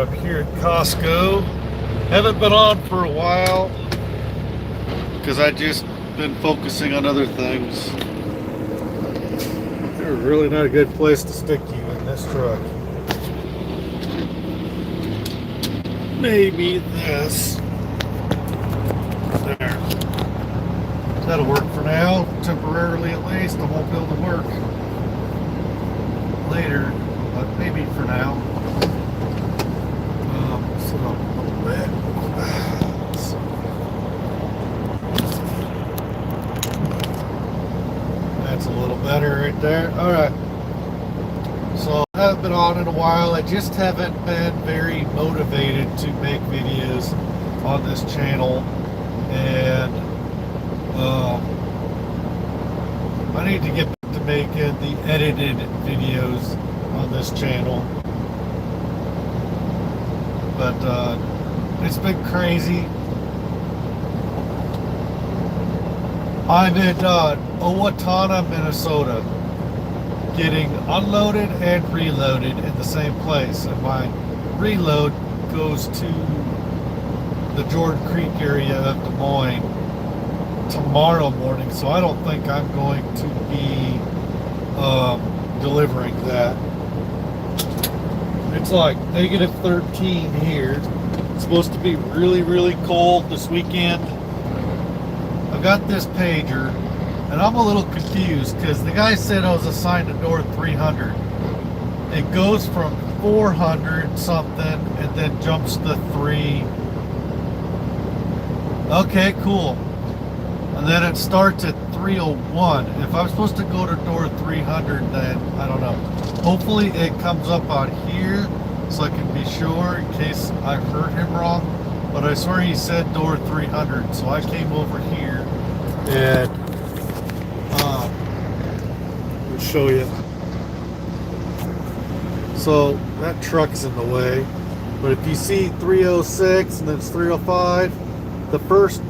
I'm here at Costco. Haven't been on for a while because I just been focusing on other things. There's really not a good place to stick you in this truck. Maybe this. There. That'll work for now, temporarily at least. I won't be able to work later, but maybe for now. Sit up a little bit. That's a little better right there. All right. So I haven't been on in a while. I just haven't been very motivated to make videos on this channel, and I need to get back to making the edited videos on this channel. But it's been crazy. I'm in Owatonna, Minnesota, getting unloaded and reloaded in the same place, and my reload goes to the Jordan Creek area of Des Moines tomorrow morning, so I don't think I'm going to be delivering that. It's like negative 13 here. It's supposed to be really, really cold this weekend. I got this pager, and I'm a little confused because the guy said I was assigned to door 300. It goes from 400 something and then jumps to 3. Okay, cool. And then it starts at 301. If I'm supposed to go to door 300, then I don't know. Hopefully it comes up on here so I can be sure in case I heard him wrong. But I swear he said door 300, so I came over here and I'll show you. So that truck's in the way, but if you see 306 and then it's 305, the first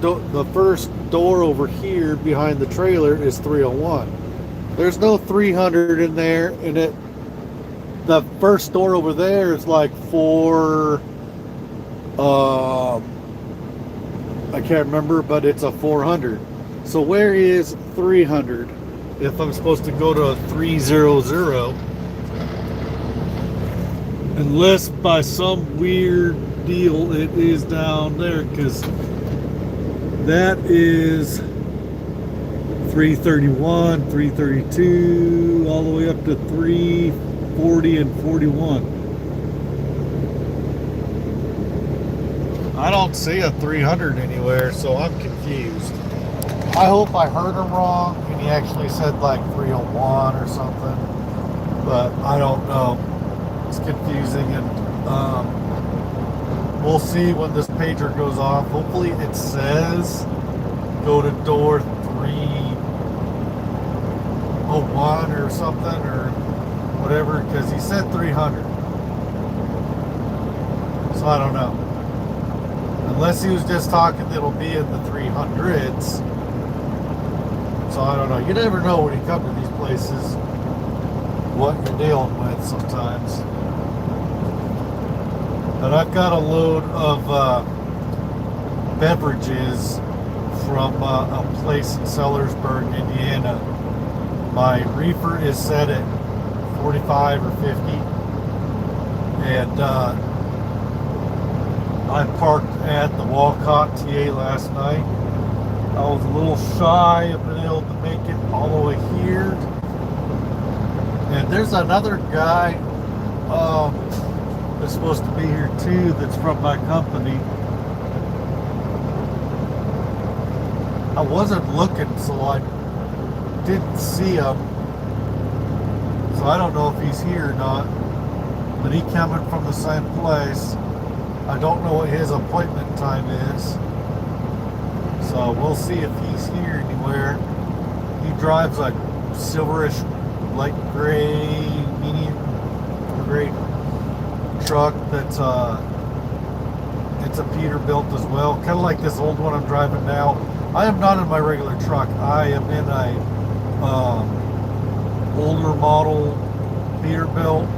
door over here behind the trailer is 301. There's no 300 in there, and the first door over there is like I can't remember, but it's a 400. So where is 300 if I'm supposed to go to a 300? Unless by some weird deal it is down there, because that is 331, 332, all the way up to 340 and 41. I don't see a 300 anywhere, so I'm confused. I hope I heard him wrong and he actually said like 301 or something, but I don't know. It's confusing, and we'll see when this pager goes off. Hopefully it says go to door 301 or something or whatever, because he said 300. So I don't know. Unless he was just talking that it'll be in the 300s. So I don't know. You never know when you come to these places what you're dealing with sometimes. But I've got a load of beverages from a place in Sellersburg, Indiana. My reefer is set at 45 or 50, and I parked at the Walcott TA last night. I was a little shy of being able to make it all the way here. And there's another guy that's supposed to be here too, that's from my company. I wasn't looking, so I didn't see him. So I don't know if he's here or not. But he coming from the same place. I don't know what his appointment time is. So we'll see if he's here anywhere. He drives a silverish, light gray, medium gray truck that's it's a Peterbilt as well, kind of like this old one I'm driving now. I am not in my regular truck. I am in a older model Peterbilt.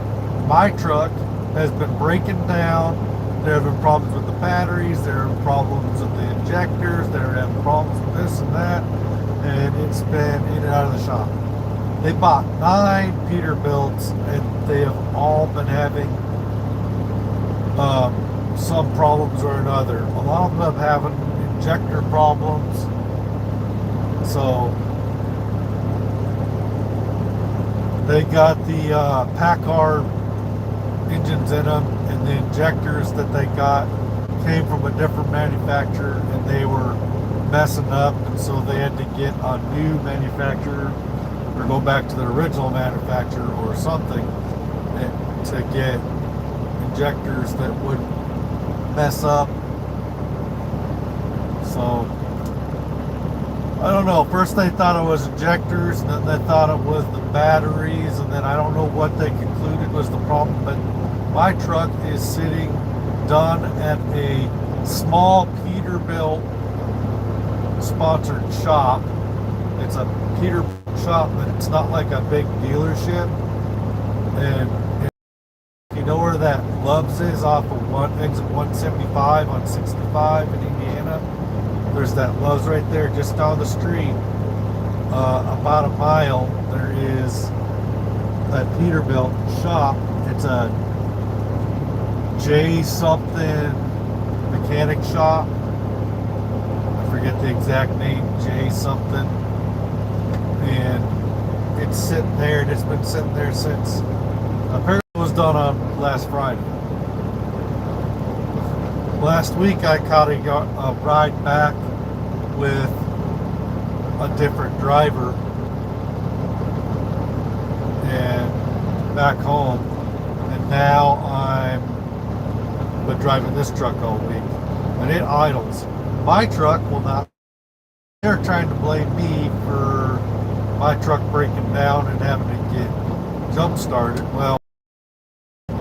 My truck has been breaking down. They're having problems with the batteries. They're having problems with the injectors. They're having problems with this and that. And it's been in and out of the shop. They bought 9 Peterbilts, and they have all been having some problems or another. A lot of them having injector problems. So they got the Packard engines in them, and the injectors that they got came from a different manufacturer, and they were messing up, and so they had to get a new manufacturer or go back to the original manufacturer or something to get injectors that wouldn't mess up. So I don't know. First they thought it was injectors, and then they thought it was the batteries, and then I don't know what they concluded was the problem. But my truck is sitting done at a small Peterbilt sponsored shop. It's a Peterbilt shop, but it's not like a big dealership. And you know where that Love's is off of exit 175 on 65 in Indiana? There's that Love's right there just down the street. About a mile, there is that Peterbilt shop. It's a J something mechanic shop. I forget the exact name, J something. And it's sitting there, and it's been sitting there since, apparently it was done on last Friday. Last week I caught a ride back with a different driver and back home, and now I'm been driving this truck all week, and it idles. My truck will not. They're trying to blame me for my truck breaking down and having to get jump started. Well,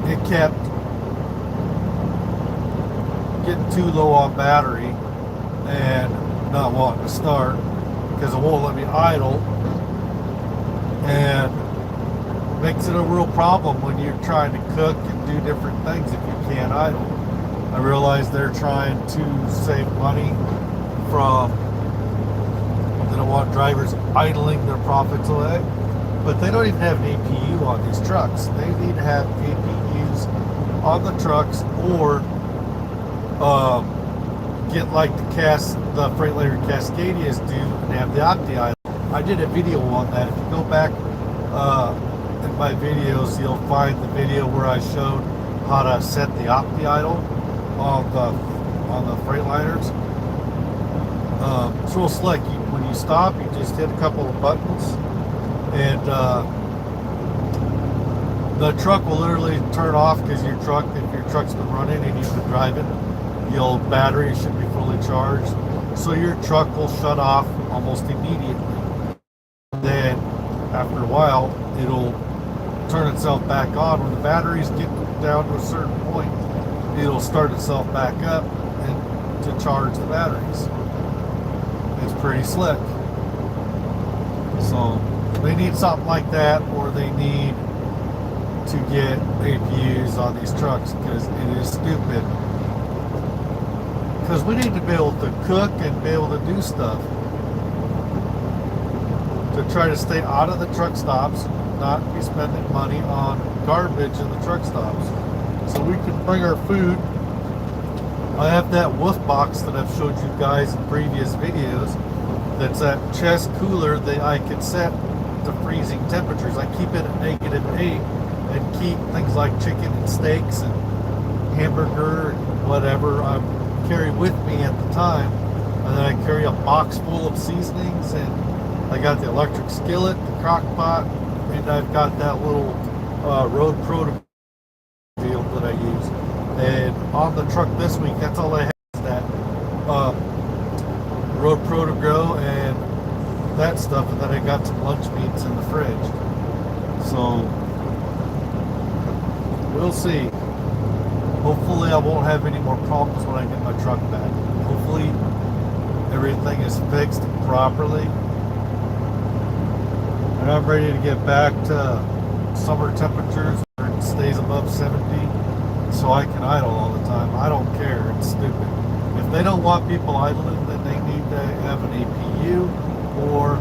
it kept getting too low on battery and not wanting to start because it won't let me idle, and makes it a real problem when you're trying to cook and do different things if you can't idle. I realize they're trying to save money from, they don't want drivers idling their profits away, but they don't even have an APU on these trucks. They need to have APUs on the trucks, or get like the Freightliner Cascadias do and have the Opti idle. I did a video on that. If you go back in my videos, you'll find the video where I showed how to set the Opti idle on the Freightliners. It's real slick. When you stop, you just hit a couple of buttons, and the truck will literally turn off because if your truck's been running and you've been driving, your battery should be fully charged. So your truck will shut off almost immediately. Then after a while, it'll turn itself back on. When the batteries get down to a certain point, it'll start itself back up and to charge the batteries. It's pretty slick. So they need something like that, or they need to get APUs on these trucks, because it is stupid. Because we need to be able to cook and be able to do stuff. To try to stay out of the truck stops, not be spending money on garbage in the truck stops. So we can bring our food. I have that wolf box that I've showed you guys in previous videos. That's that chest cooler that I can set to freezing temperatures. I keep it at -8 and keep things like chicken and steaks and hamburger and whatever I carry with me at the time. And then I carry a box full of seasonings, and I got the electric skillet, the crock pot, and I've got that little Road Pro deal that I use. And on the truck this week, that's all I have is that Road Pro to go and that stuff, and then I got some lunch meats in the fridge. So we'll see. Hopefully I won't have any more problems when I get my truck back. Hopefully everything is fixed properly, and I'm ready to get back to summer temperatures where it stays above 70 so I can idle all the time. I don't care. It's stupid. If they don't want people idling, then they need to have an APU or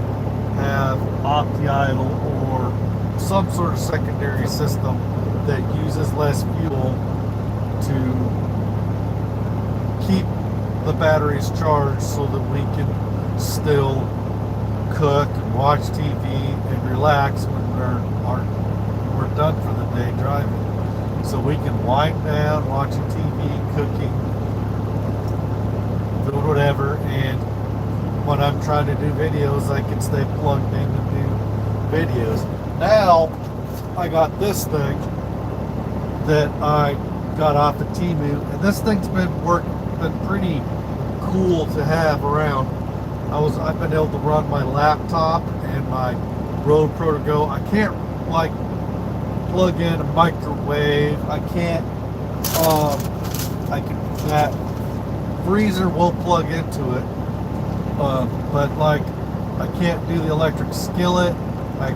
have opti-idle or some sort of secondary system that uses less fuel to keep the batteries charged so that we can still cook and watch TV and relax when we're done for the day driving. So we can wind down, watching TV, cooking, doing whatever, and when I'm trying to do videos, I can stay plugged in and do videos. Now, I got this thing that I got off of Temu, and this thing's been pretty cool to have around. I've been able to run my laptop and my Road Pro to go. I can't like plug in a microwave. I can't. That freezer will plug into it, but like I can't do the electric skillet. I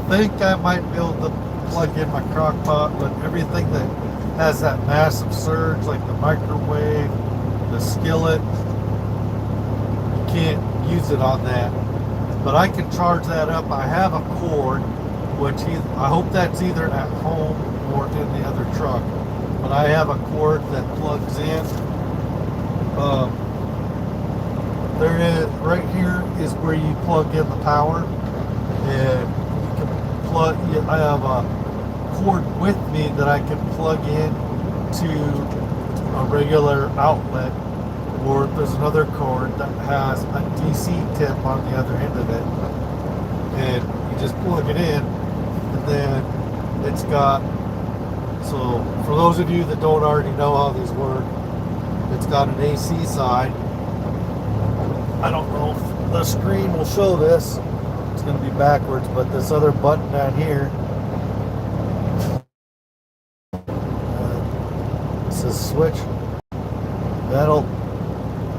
think I might be able to plug in my crock pot, but everything that has that massive surge, like the microwave, the skillet, you can't use it on that. But I can charge that up. I have a cord, which I hope that's either at home or in the other truck. But I have a cord that plugs in. There is, right here is where you plug in the power, and you can plug. I have a cord with me that I can plug in to a regular outlet, or there's another cord that has a DC tip on the other end of it, and you just plug it in, and then it's got. So for those of you that don't already know how these work, it's got an AC side. I don't know if the screen will show this. It's going to be backwards, but this other button down here says switch. That'll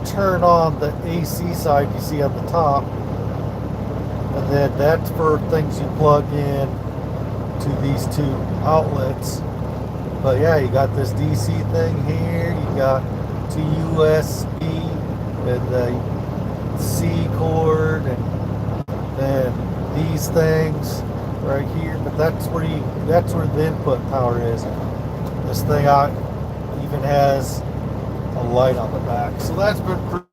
turn on the AC side you see at the top, and then that's for things you plug in to these two outlets. But yeah, you got this DC thing here, you got two USB and the C cord, and then these things right here. But that's where the input power is. This thing even has a light on the back, so that's been pretty.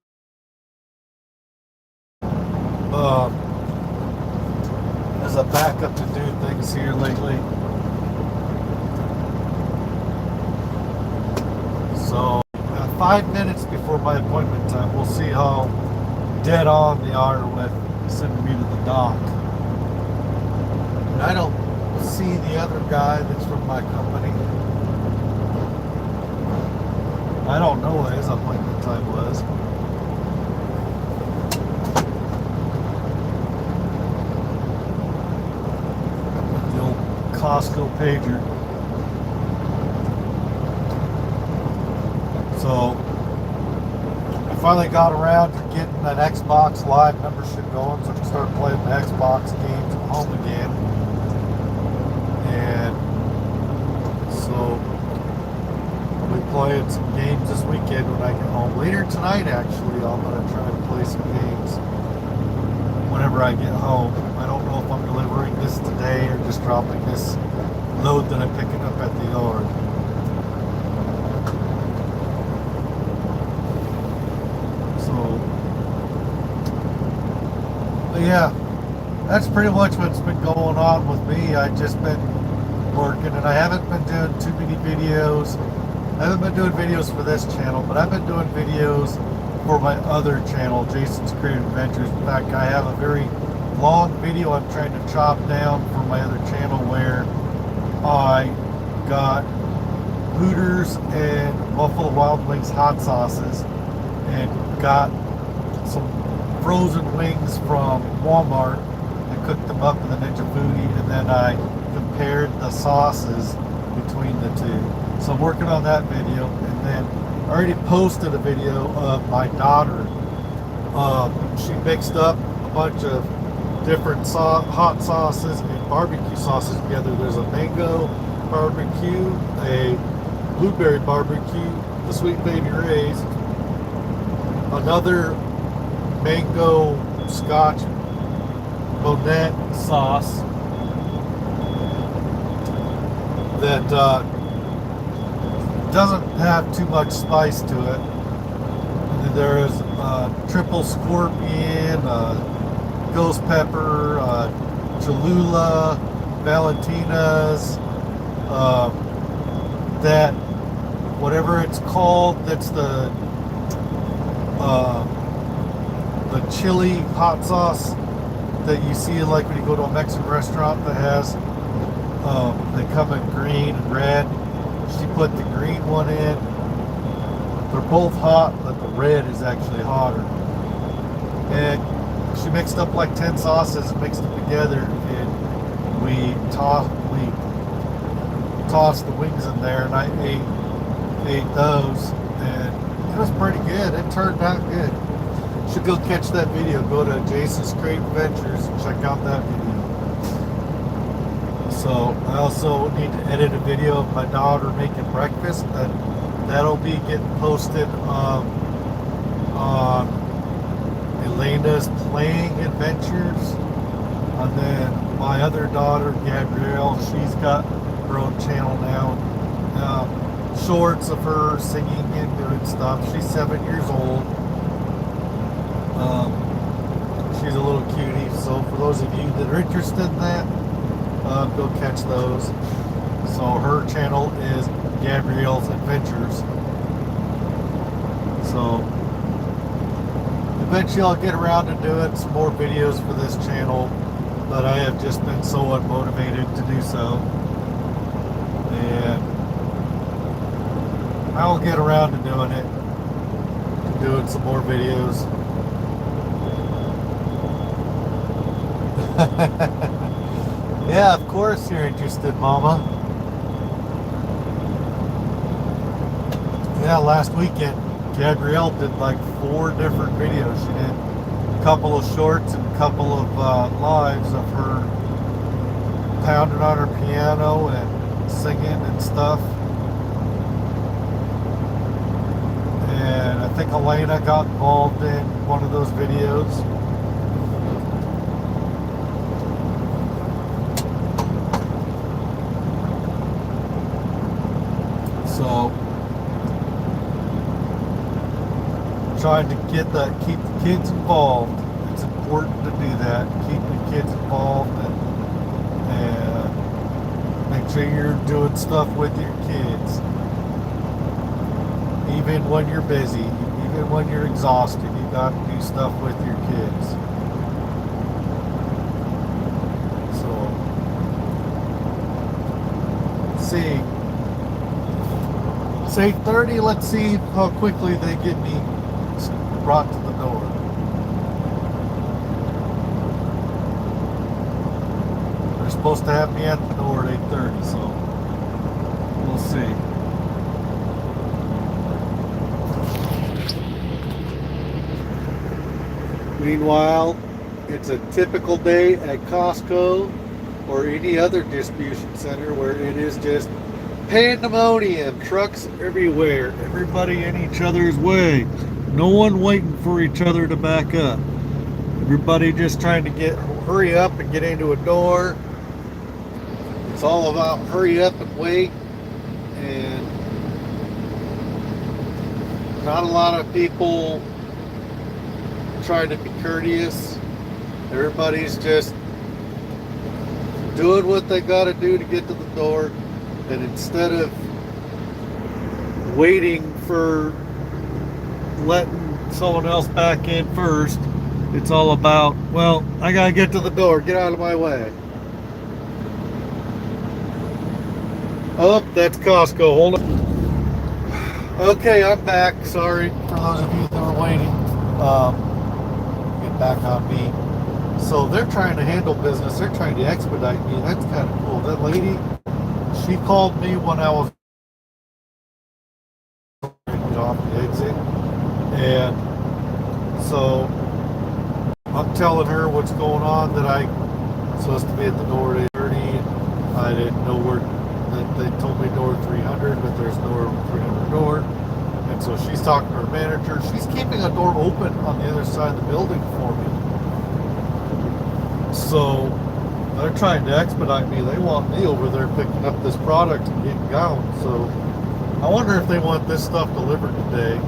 As a backup to do things here lately. So 5 minutes before my appointment time, we'll see how dead on they are with sending me to the dock. And I don't see the other guy that's from my company. I don't know what his appointment time was. The old Costco pager. So I finally got around to getting an Xbox Live membership going, so I can start playing the Xbox games at home again. And so I'll be playing some games this weekend when I get home. Later tonight, actually, I'm going to try and play some games whenever I get home. I don't know if I'm delivering this today or just dropping this load that I'm picking up at the yard. Yeah, that's pretty much what's been going on with me. I've just been working, and I haven't been doing too many videos. I haven't been doing videos for this channel, but I've been doing videos for my other channel, Jason's Creative Adventures. In fact, I have a very long video I'm trying to chop down for my other channel where I got Hooters and Buffalo Wild Wings hot sauces and got some frozen wings from Walmart and cooked them up in the Ninja Foodie, and then I compared the sauces between the two. So I'm working on that video, and then I already posted a video of my daughter. She mixed up a bunch of different hot sauces and barbecue sauces together. There's a mango barbecue, a blueberry barbecue, the Sweet Baby Ray's, another mango scotch bonnet sauce that doesn't have too much spice to it. And then there is triple scorpion, ghost pepper, Cholula, Valentina's, that whatever it's called, that's the chili hot sauce that you see like when you go to a Mexican restaurant that has they come in green and red. She put the green one in. They're both hot, but the red is actually hotter. And she mixed up like 10 sauces and mixed them together, and we tossed the wings in there, and I ate those, and it was pretty good. It turned out good. You should go catch that video. Go to Jason's Great Adventures and check out that video. So I also need to edit a video of my daughter making breakfast, and that'll be getting posted on Elena's Playing Adventures. And then my other daughter, Gabrielle, she's got her own channel now. Shorts of her singing and doing stuff. She's 7 years old. She's a little cutie. So for those of you that are interested in that, go catch those. So her channel is Gabrielle's Adventures. So eventually I'll get around to doing some more videos for this channel, but I have just been so unmotivated to do so. And I'll get around to doing it, doing some more videos. Yeah, of course you're interested, Mama. Yeah, last weekend, Gabrielle did like 4 different videos. She did a couple of shorts and a couple of lives of her pounding on her piano and singing and stuff. And I think Elena got involved in one of those videos. So, trying to keep the kids involved. It's important to do that. Keep the kids involved and make sure you're doing stuff with your kids. Even when you're busy, even when you're exhausted, you got to do stuff with your kids. So, let's see. It's 8:30. Let's see how quickly they get me brought to the door. They're supposed to have me at the door at 8:30, so we'll see. Meanwhile, it's a typical day at Costco or any other distribution center where it is just pandemonium, trucks everywhere, everybody in each other's way, no one waiting for each other to back up, everybody just trying to hurry up and get into a door. It's all about hurry up and wait, and not a lot of people trying to be courteous. Everybody's just doing what they got to do to get to the door. And instead of waiting for letting someone else back in first, it's all about, well, I gotta get to the door, get out of my way. Oh, that's Costco, hold on. Okay, I'm back. Sorry for those of you that were waiting. Get back on me. So they're trying to handle business, they're trying to expedite me. That's kind of cool. That lady, she called me when I was off the exit, and so I'm telling her what's going on, that I'm supposed to be at the door at 8:30, and I didn't know where that they told me door 300, but there's no 300 door. And so she's talking to her manager. She's keeping a door open on the other side of the building for me. So they're trying to expedite me. They want me over there picking up this product and getting going. So I wonder if they want this stuff delivered today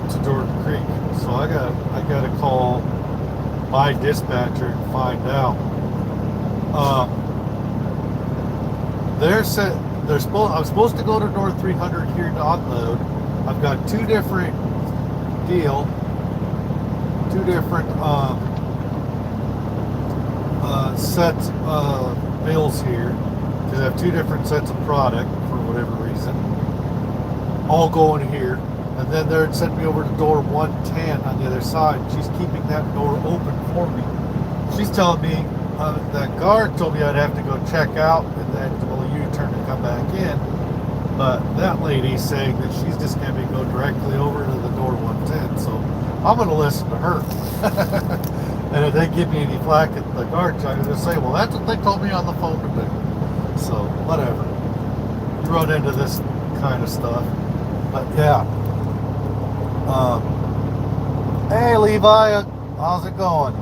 to Jordan Creek. So I got to call my dispatcher and find out. I'm supposed to go to door 300 here to unload. I've got two different sets of bills here, because I have two different sets of product for whatever reason, all going here. And then they'd send me over to door 110 on the other side. She's keeping that door open for me. She's telling me that guard told me I'd have to go check out and then U-turn and come back in. But that lady's saying that she's just going to go directly over to the door 110. So I'm going to listen to her. And if they give me any flack at the guard, I'm going to say, well, that's what they told me on the phone to do. So whatever. You run into this kind of stuff. But yeah. Hey Levi, how's it going?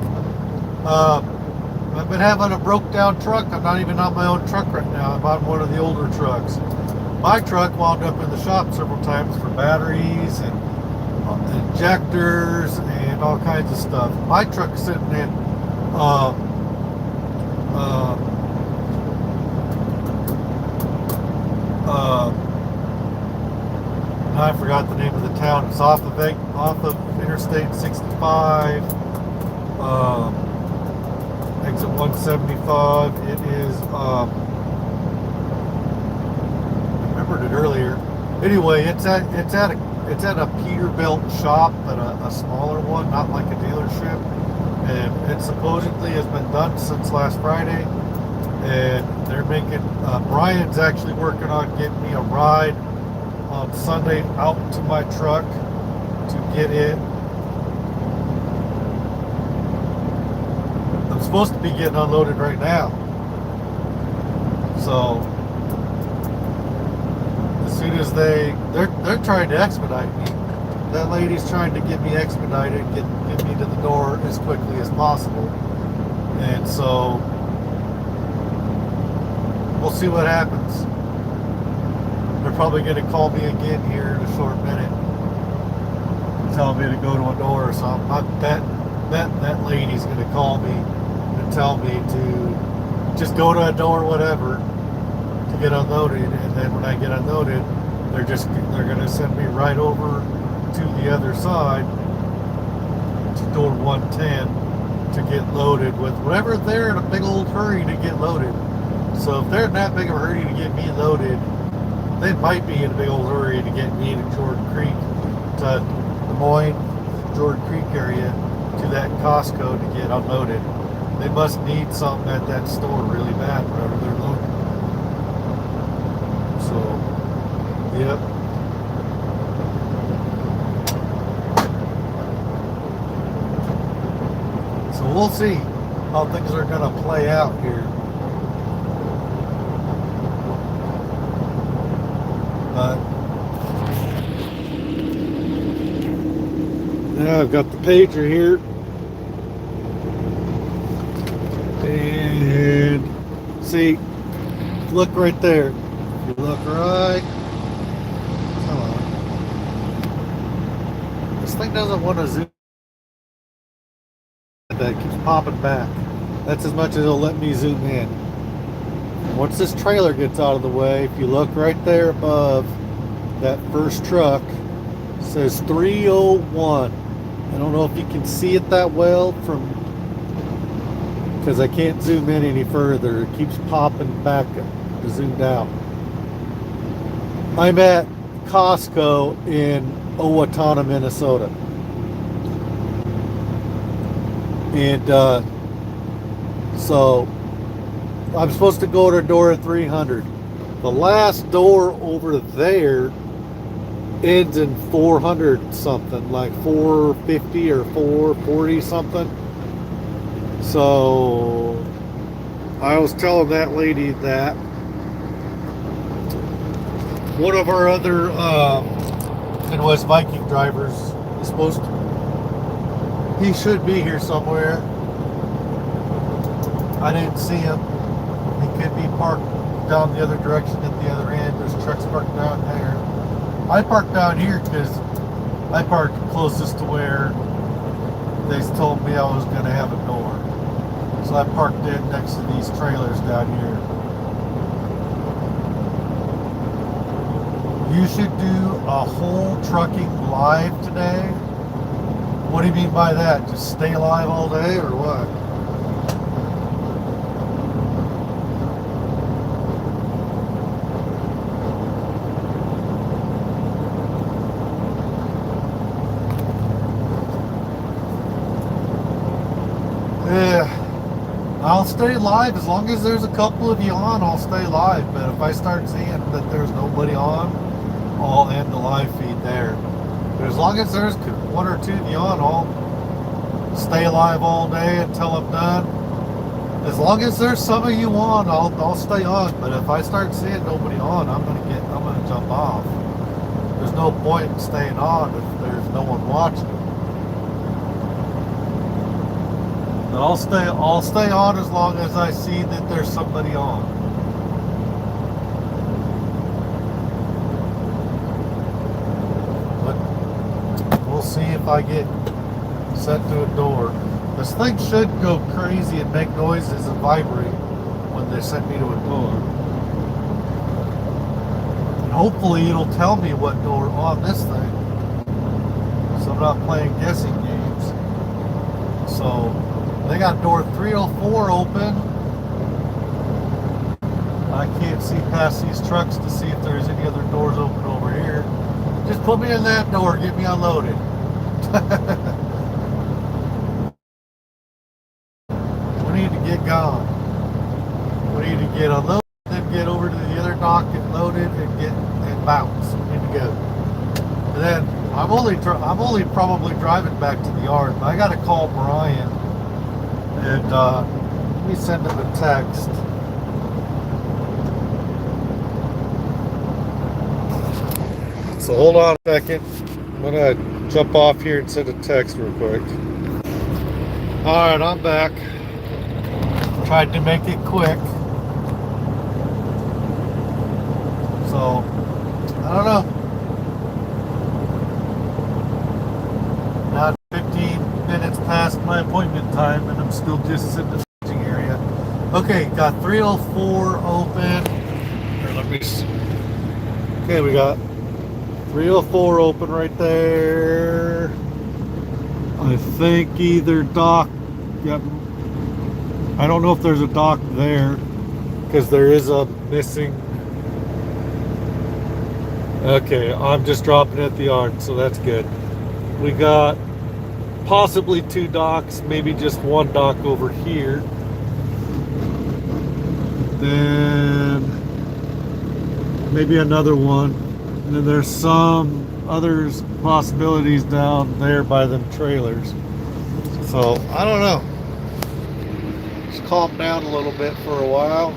I've been having a broke down truck. I'm not even on my own truck right now. I'm on one of the older trucks. My truck wound up in the shop several times for batteries and injectors and all kinds of stuff. My truck's sitting in I forgot the name of the town. It's off of Interstate 65, exit 175. It is, I remembered it earlier. Anyway, it's at a Peterbilt shop, but a smaller one, not like a dealership. And it supposedly has been done since last Friday. And they're making, Brian's actually working on getting me a ride on Sunday out to my truck to get it. I'm supposed to be getting unloaded right now. So as soon as they're trying to expedite me. That lady's trying to get me expedited, get me to the door as quickly as possible. And so we'll see what happens. They're probably going to call me again here in a short minute, tell me to go to a door or something. I bet that lady's going to call me and tell me to just go to a door, whatever, to get unloaded. And then when I get unloaded, they're going to send me right over to the other side to door 110 to get loaded with whatever. They're in a big old hurry to get loaded. So if they're in that big of a hurry to get me loaded, they might be in a big old hurry to get me to Jordan Creek, to Des Moines, Jordan Creek area, to that Costco to get unloaded. They must need something at that store really bad whenever they're loaded. So, yep. So we'll see how things are going to play out here. But now I've got the pager here, and see, look right there. If you look right, come on. This thing doesn't want to zoom. That keeps popping back. That's as much as it'll let me zoom in. Once this trailer gets out of the way, if you look right there above that first truck, it says 301. I don't know if you can see it that well because I can't zoom in any further. It keeps popping back, zoomed out. I'm at Costco in Owatonna, Minnesota. And so I'm supposed to go to door 300. The last door over there ends in 400 something, like 450 or 440 something. So I was telling that lady that one of our other Midwest Viking drivers is supposed to. He should be here somewhere. I didn't see him. He could be parked down the other direction at the other end. There's trucks parked down there. I parked down here because I parked closest to where they told me I was going to have a door. So I parked in next to these trailers down here. You should do a whole trucking live today. What do you mean by that? Just stay live all day or what? Yeah, I'll stay live as long as there's a couple of you on. I'll stay live, but if I start seeing that there's nobody on, I'll end the live feed there. But as long as there's one or two of you on, I'll stay live all day until I'm done. As long as there's some of you on, I'll stay on. But if I start seeing nobody on, I'm gonna jump off. There's no point in staying on if there's no one watching. But I'll stay on as long as I see that there's somebody on. But we'll see if I get sent to a door. This thing should go crazy and make noises and vibrate when they send me to a door. And hopefully it'll tell me what door on this thing, so I'm not playing guessing games. So they got door 304 open. I can't see past these trucks to see if there's any other doors open over here. Just put me in that door, get me unloaded. We need to get going. We need to get unloaded, then get over to the other dock, get loaded, and bounce. We need to go. And then I'm only probably driving back to the yard. I got to call Brian. And let me send him a text. So hold on a second. I'm gonna jump off here and send a text real quick. Alright, I'm back. Tried to make it quick. So, I don't know. Now 15 minutes past my appointment time and I'm still just in the staging area. Okay, got 304 open. Here, let me see. Okay, we got 304 open right there. I think either dock. Yep. I don't know if there's a dock there because there is a missing. Okay, I'm just dropping at the yard, so that's good. We got possibly two docks, maybe just one dock over here. Then maybe another one. And then there's some others possibilities down there by them trailers. So I don't know. Just calm down a little bit for a while.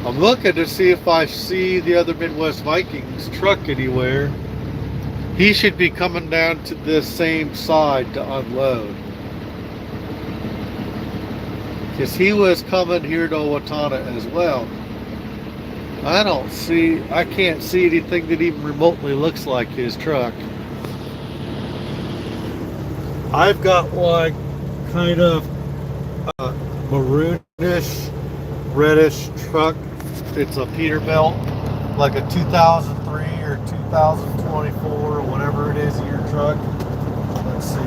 I'm looking to see if I see the other Midwest Vikings truck anywhere. He should be coming down to this same side to unload. Because he was coming here to Owatonna as well. I can't see anything that even remotely looks like his truck. I've got one kind of maroonish, reddish truck. It's a Peterbilt, like a 2003 or 2024 or whatever it is in your truck. Let's see.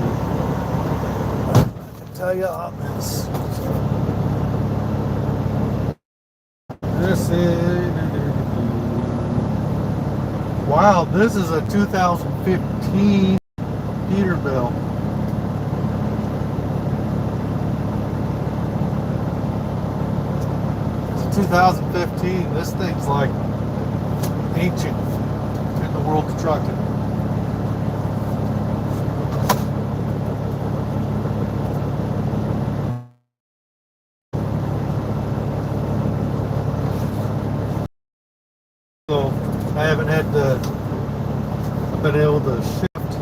I can tell you on this. This is, wow, this is a 2015 Peterbilt. It's a 2015. This thing's like ancient in the world of trucking. had to, I've been able to shift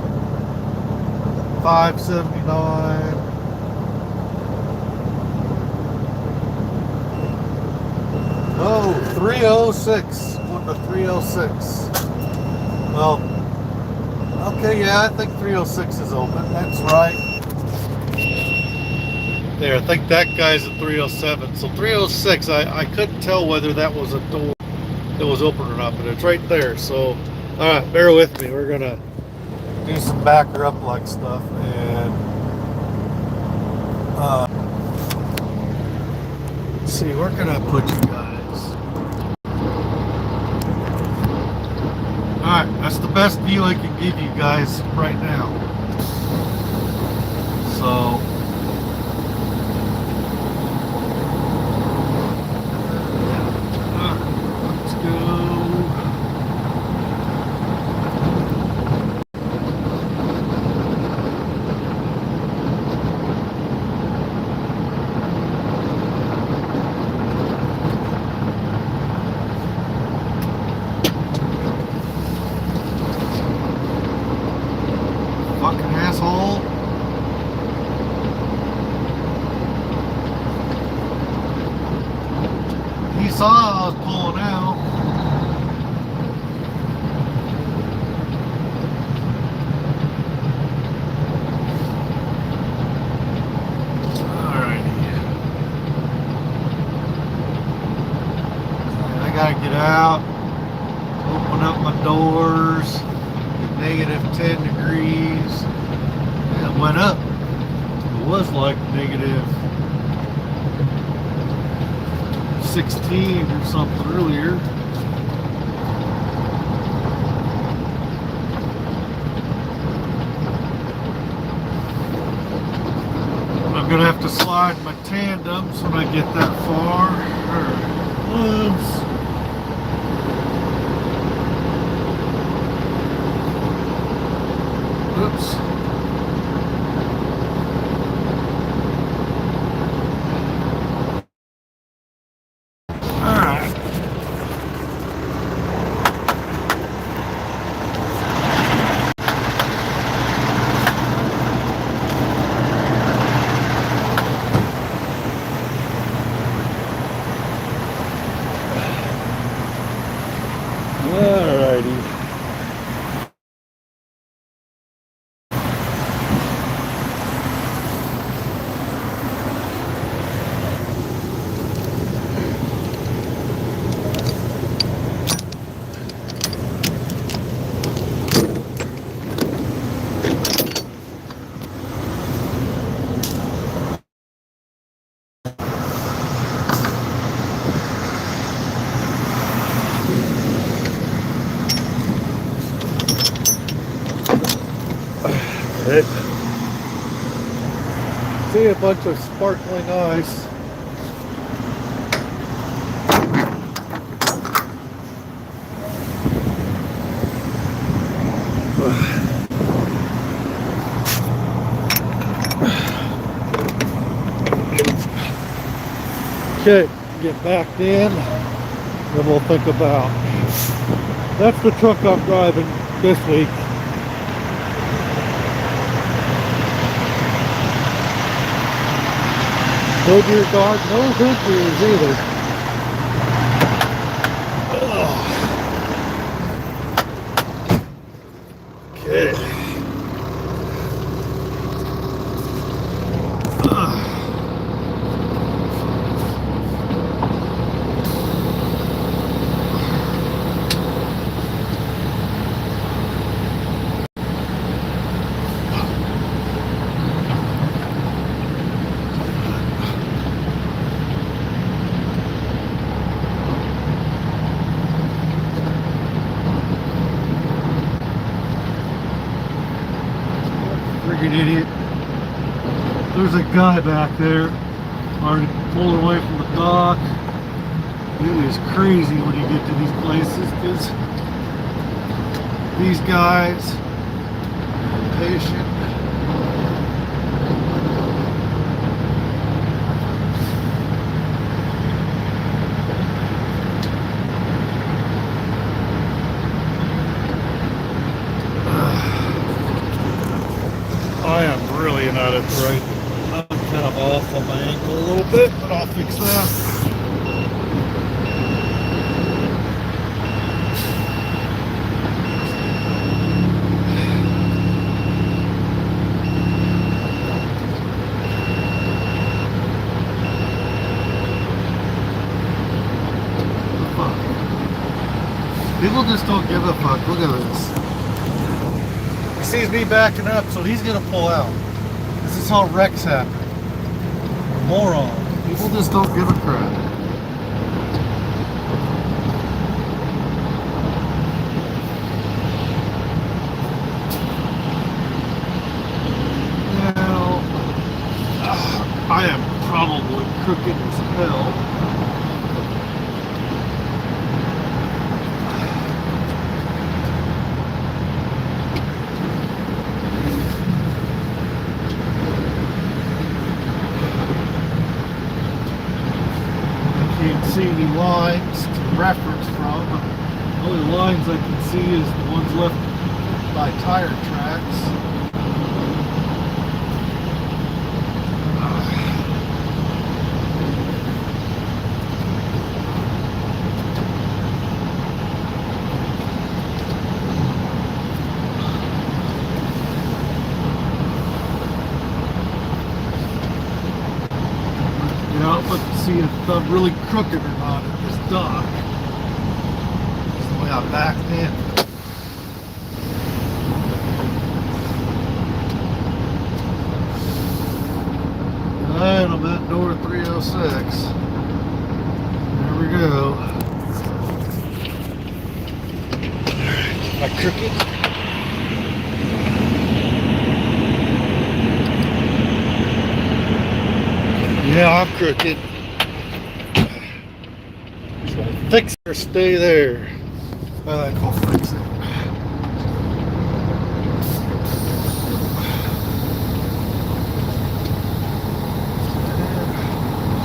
579. Oh, 306. Going to 306. Well, okay, yeah, I think 306 is open. That's right. There, I think that guy's at 307. So 306, I couldn't tell whether that was a door that was open or not, but it's right there. So, all right, bear with me. We're gonna do some backer up like stuff, and let's see, where can I put you guys? All right, that's the best view I can give you guys right now. So. Fucking asshole. He saw I was pulling out. Alrighty. I gotta get out, open up my doors. Negative 10 degrees. It went up. It was like negative 16 or something earlier. I'm gonna have to slide my tandems when I get that far. Oops. Oops. All right. Alrighty. See a bunch of sparkling ice. Okay, get back in, then we'll think about. That's the truck I'm driving this week. No deer guard, no hood deers either. Okay. Freaking idiot. There's a guy back there already pulled away from the dock. It is crazy when you get to these places because these guys are patient. it's right. I'm kind of off on my ankle a little bit, but I'll fix that. People just don't give a fuck. Look at this. He sees me backing up, so he's gonna pull out. This is how wrecks happen. Moron. People just don't give a crap. Now, I am probably crooked as hell. Can't see any lines to reference from. The only lines I can see is the ones left by tire tracks. Look to see if I'm really crooked or not at this dock. That's the way I backed in. And I'm at door 306. There we go. Am I crooked? Yeah, I'm crooked. So fix it or stay there. I think I'll fix it.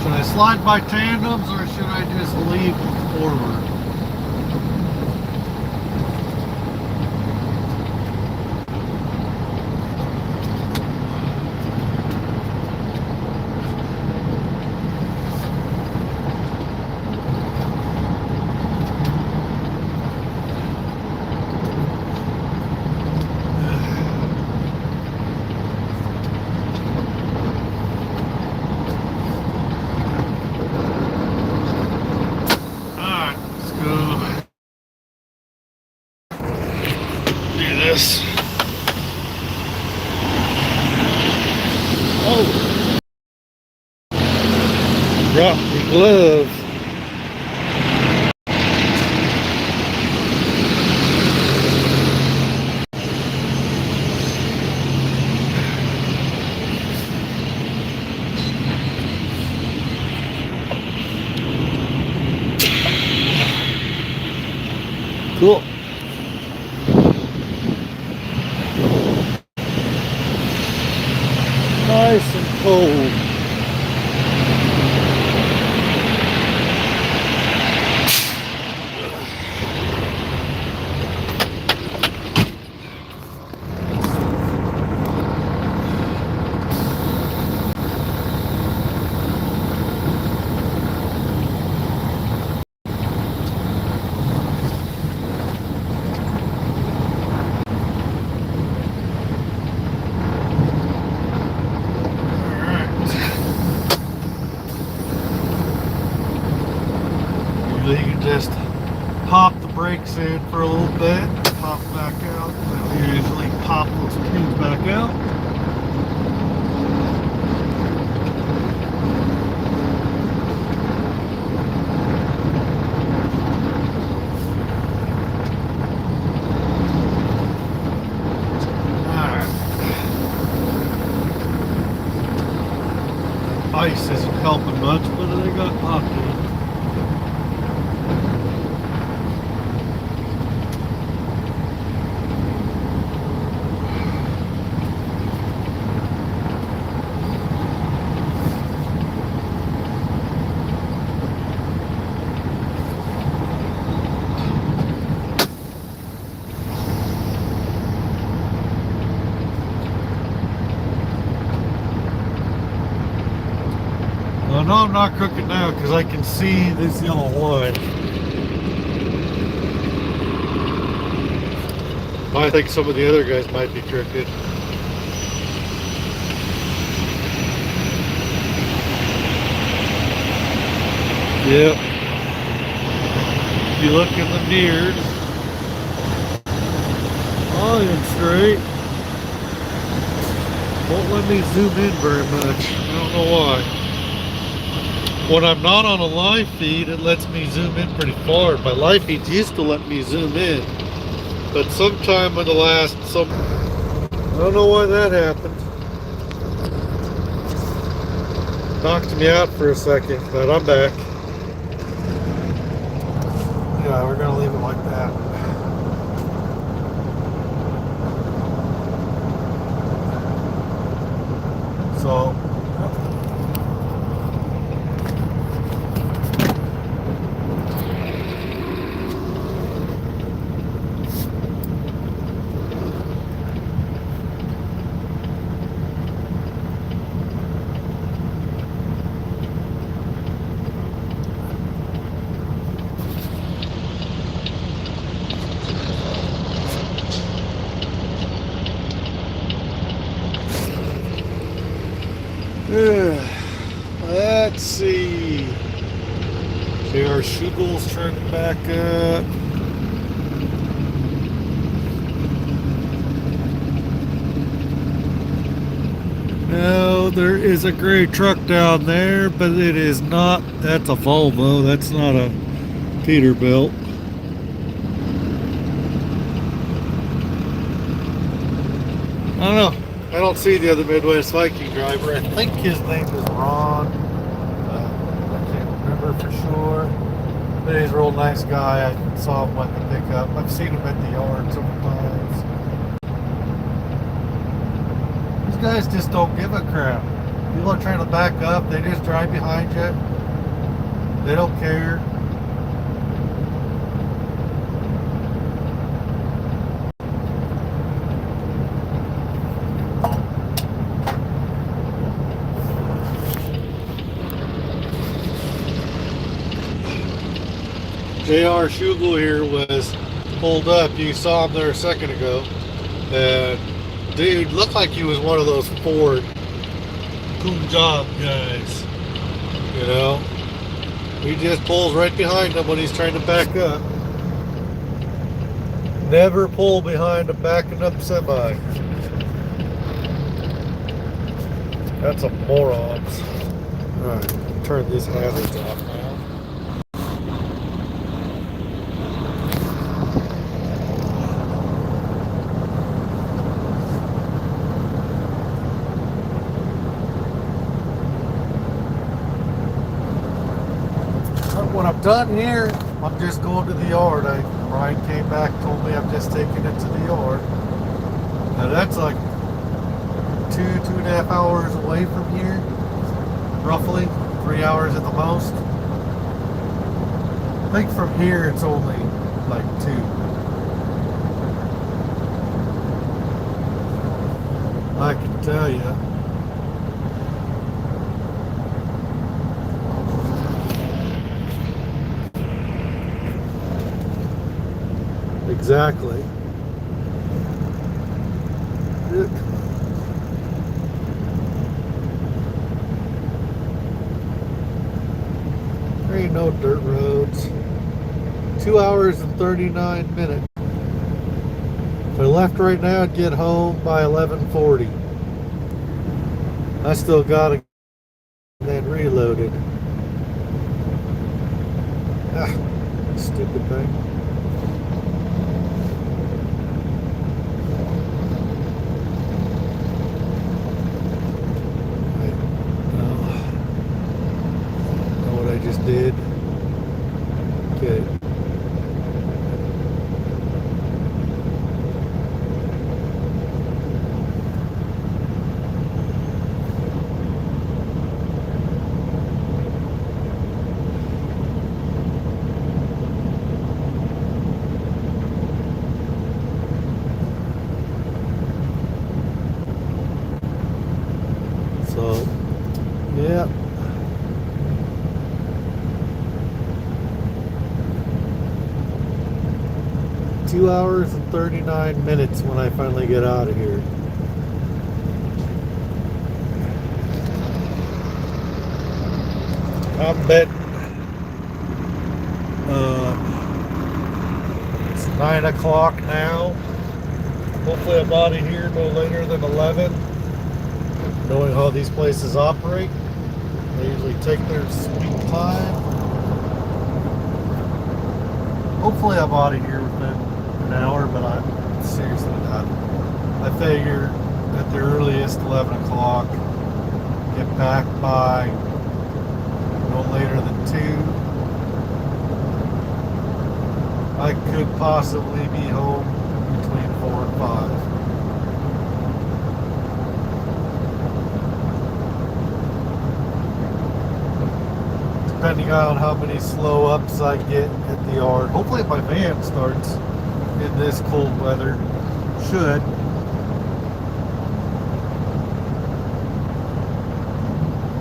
Should I slide my tandems or should I just leave forward? Oh, dropped the glove. Cool. Nice and cold. You can just pop the brakes in for a little bit, pop back out. They'll usually pop those pins back out. Ice isn't helping much, but they got popped in. know I'm not crooked now because I can see this yellow line. I think some of the other guys might be crooked. Yep. If you look in the mirrors, I am straight. Won't let me zoom in very much. I don't know why. When I'm not on a live feed, it lets me zoom in pretty far. My live feeds used to let me zoom in. But sometime in the last, I don't know why that happened. Knocked me out for a second, but I'm back. Yeah, we're gonna leave it like that. So, let's see. Okay, our Shugel's turning back up. No, there is a gray truck down there, but it is not. That's a Volvo. That's not a Peterbilt. I don't know. I don't see the other Midwest Viking driver. I think his name is Ron. I can't remember for sure. But he's a real nice guy. I saw him at the pickup. I've seen him at the yard several times. These guys just don't give a crap. People are trying to back up. They just drive behind you. They don't care. J.R. Schugel here was pulled up. You saw him there a second ago. And dude looked like he was one of those Ford Punjab guys. You know? He just pulls right behind him when he's trying to back up. Never pull behind a backing up semi. That's a morons. Alright, turn these hazards off now. When I'm done here, I'm just going to the yard. Brian came back, told me I'm just taking it to the yard. Now that's like 2.5 hours away from here, roughly 3 hours at the most. I think from here it's only like 2. I can tell you. Exactly. There ain't no dirt roads. 2 hours and 39 minutes. If I left right now, I'd get home by 11:40. I still gotta get then reloaded. Stupid thing. Just did. Okay. 2 hours and 39 minutes when I finally get out of here. I'm betting it's 9 o'clock now. Hopefully I'm out of here no later than 11. Knowing how these places operate, they usually take their sweet time. Hopefully I'm out of here within an hour, but I'm seriously not. I figure at the earliest 11 o'clock, get back by no later than 2. I could possibly be home between 4 and 5. Depending on how many slow ups I get at the yard. Hopefully my van starts in this cold weather. Should.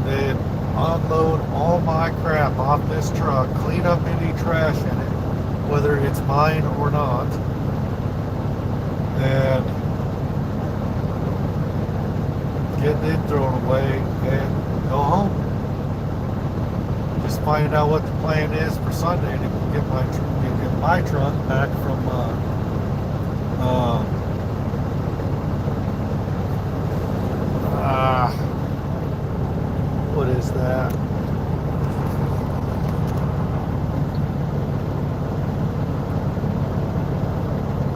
Then unload all my crap off this truck, clean up any trash in it, whether it's mine or not, and get it thrown away and go home. Just find out what the plan is for Sunday to get my truck back from what is that?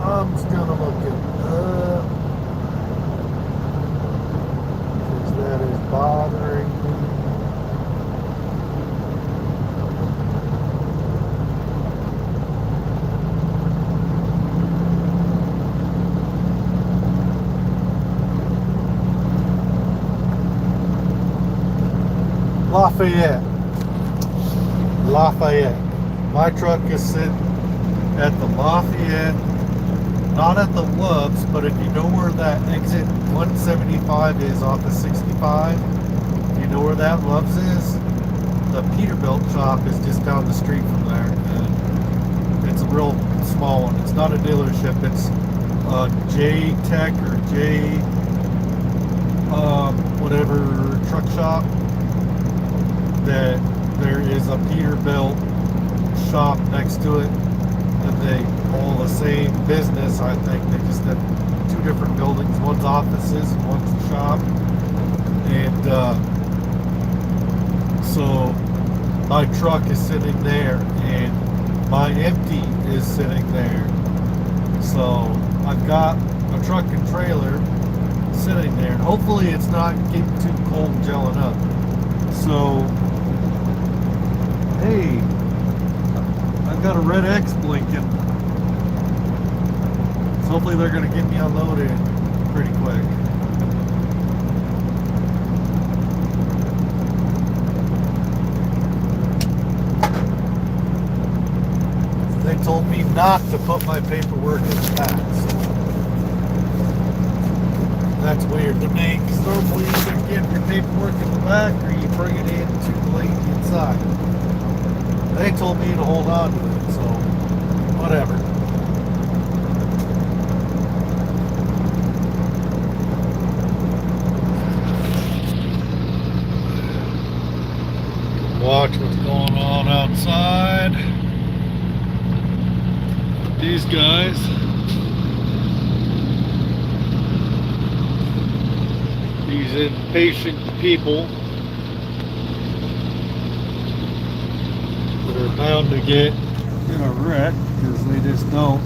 I'm just gonna look it up because that is bothering me. Lafayette. My truck is sitting at the Lafayette, not at the Loves, but if you know where that exit 175 is off of 65, if you know where that Loves is, the Peterbilt shop is just down the street from there. And it's a real small one. It's not a dealership. It's a J Tech or J whatever truck shop. That there is a Peterbilt shop next to it, and they all the same business. I think they just have 2 different buildings. One's offices and one's a shop. And so my truck is sitting there, and my empty is sitting there. So I've got a truck and trailer sitting there, and hopefully it's not getting too cold and gelling up. So hey, I've got a red X blinking. So hopefully they're going to get me unloaded pretty quick. They told me not to put my paperwork in the back. So that's weird to me, because normally you either get your paperwork in the back or you bring it in too late inside. They told me to hold on to it, so whatever. Watch what's going on outside. These guys. These impatient people that are bound to get in a wreck because they just don't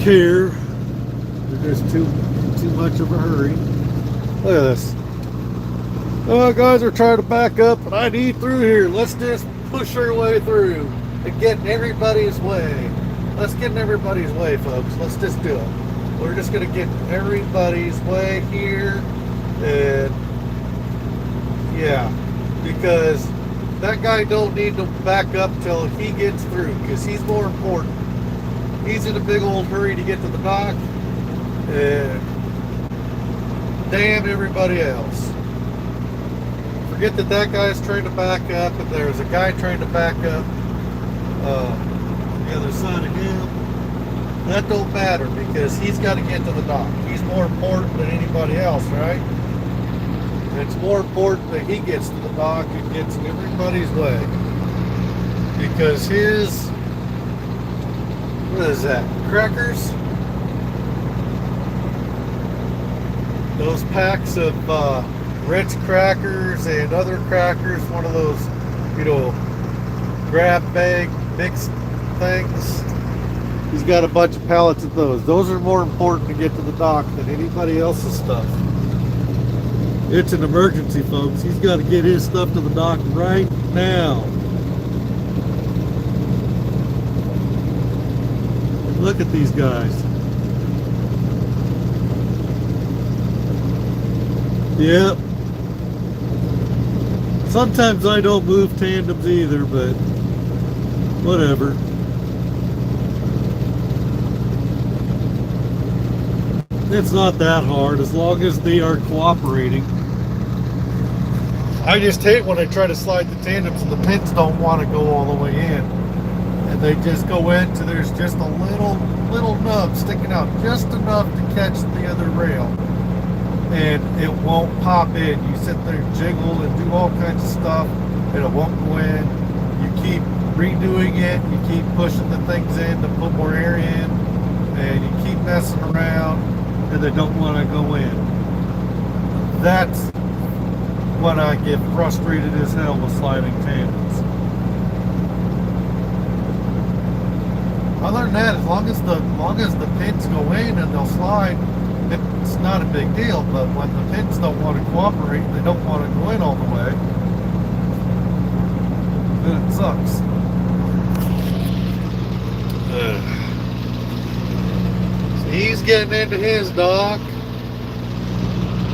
care. They're just too much of a hurry. Look at this. Oh, guys are trying to back up, and I need through here. Let's just push our way through and get in everybody's way. Let's get in everybody's way, folks. Let's just do it. We're just going to get in everybody's way here. And yeah, because that guy don't need to back up till he gets through, because he's more important. He's in a big old hurry to get to the dock, and damn everybody else. Forget that guy's trying to back up, and there's a guy trying to back up the other side of him. That don't matter because he's got to get to the dock. He's more important than anybody else, right? And it's more important that he gets to the dock and gets in everybody's way. Because his, what is that, crackers? Those packs of Ritz crackers and other crackers, one of those, you know, grab bag mixed things. He's got a bunch of pallets of those. Those are more important to get to the dock than anybody else's stuff. It's an emergency, folks. He's got to get his stuff to the dock right now. And look at these guys. Yep. Sometimes I don't move tandems either, but whatever. It's not that hard as long as they are cooperating. I just hate when I try to slide the tandems and the pins don't want to go all the way in. And they just go into, there's just a little nub sticking out just enough to catch the other rail. And it won't pop in. You sit there and jiggle and do all kinds of stuff and it won't go in. You keep redoing it, you keep pushing the things in to put more air in, and you keep messing around and they don't want to go in. That's when I get frustrated as hell with sliding tandems. Other than that, as long as the pins go in and they'll slide, it's not a big deal. But when the pins don't want to cooperate, they don't want to go in all the way, then it sucks. So he's getting into his dock.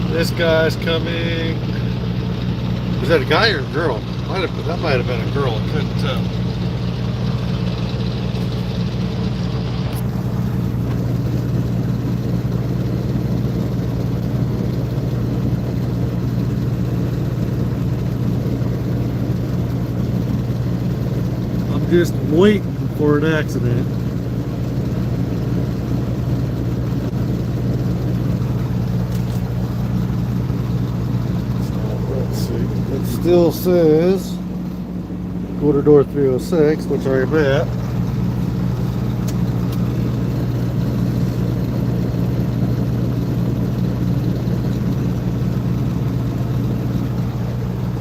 This guy's coming. Was that a guy or a girl? That might have been a girl. I couldn't tell. I'm just waiting for an accident. It still says quarter door 306, which I am at.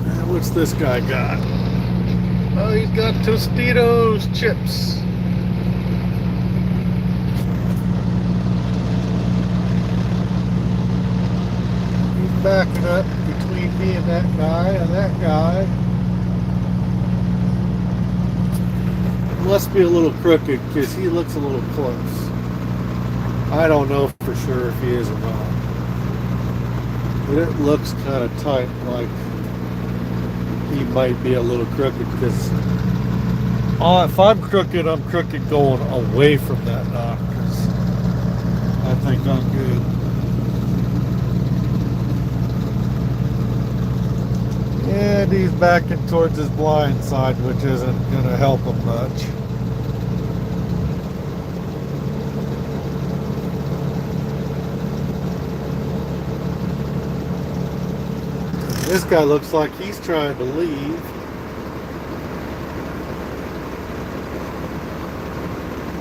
And what's this guy got? Oh, he's got Tostitos chips. He's backing up between me and that guy and that guy. It must be a little crooked because he looks a little close. I don't know for sure if he is or not. But it looks kind of tight, like he might be a little crooked because if I'm crooked going away from that dock because I think I'm good. And he's backing towards his blind side, which isn't going to help him much. This guy looks like he's trying to leave.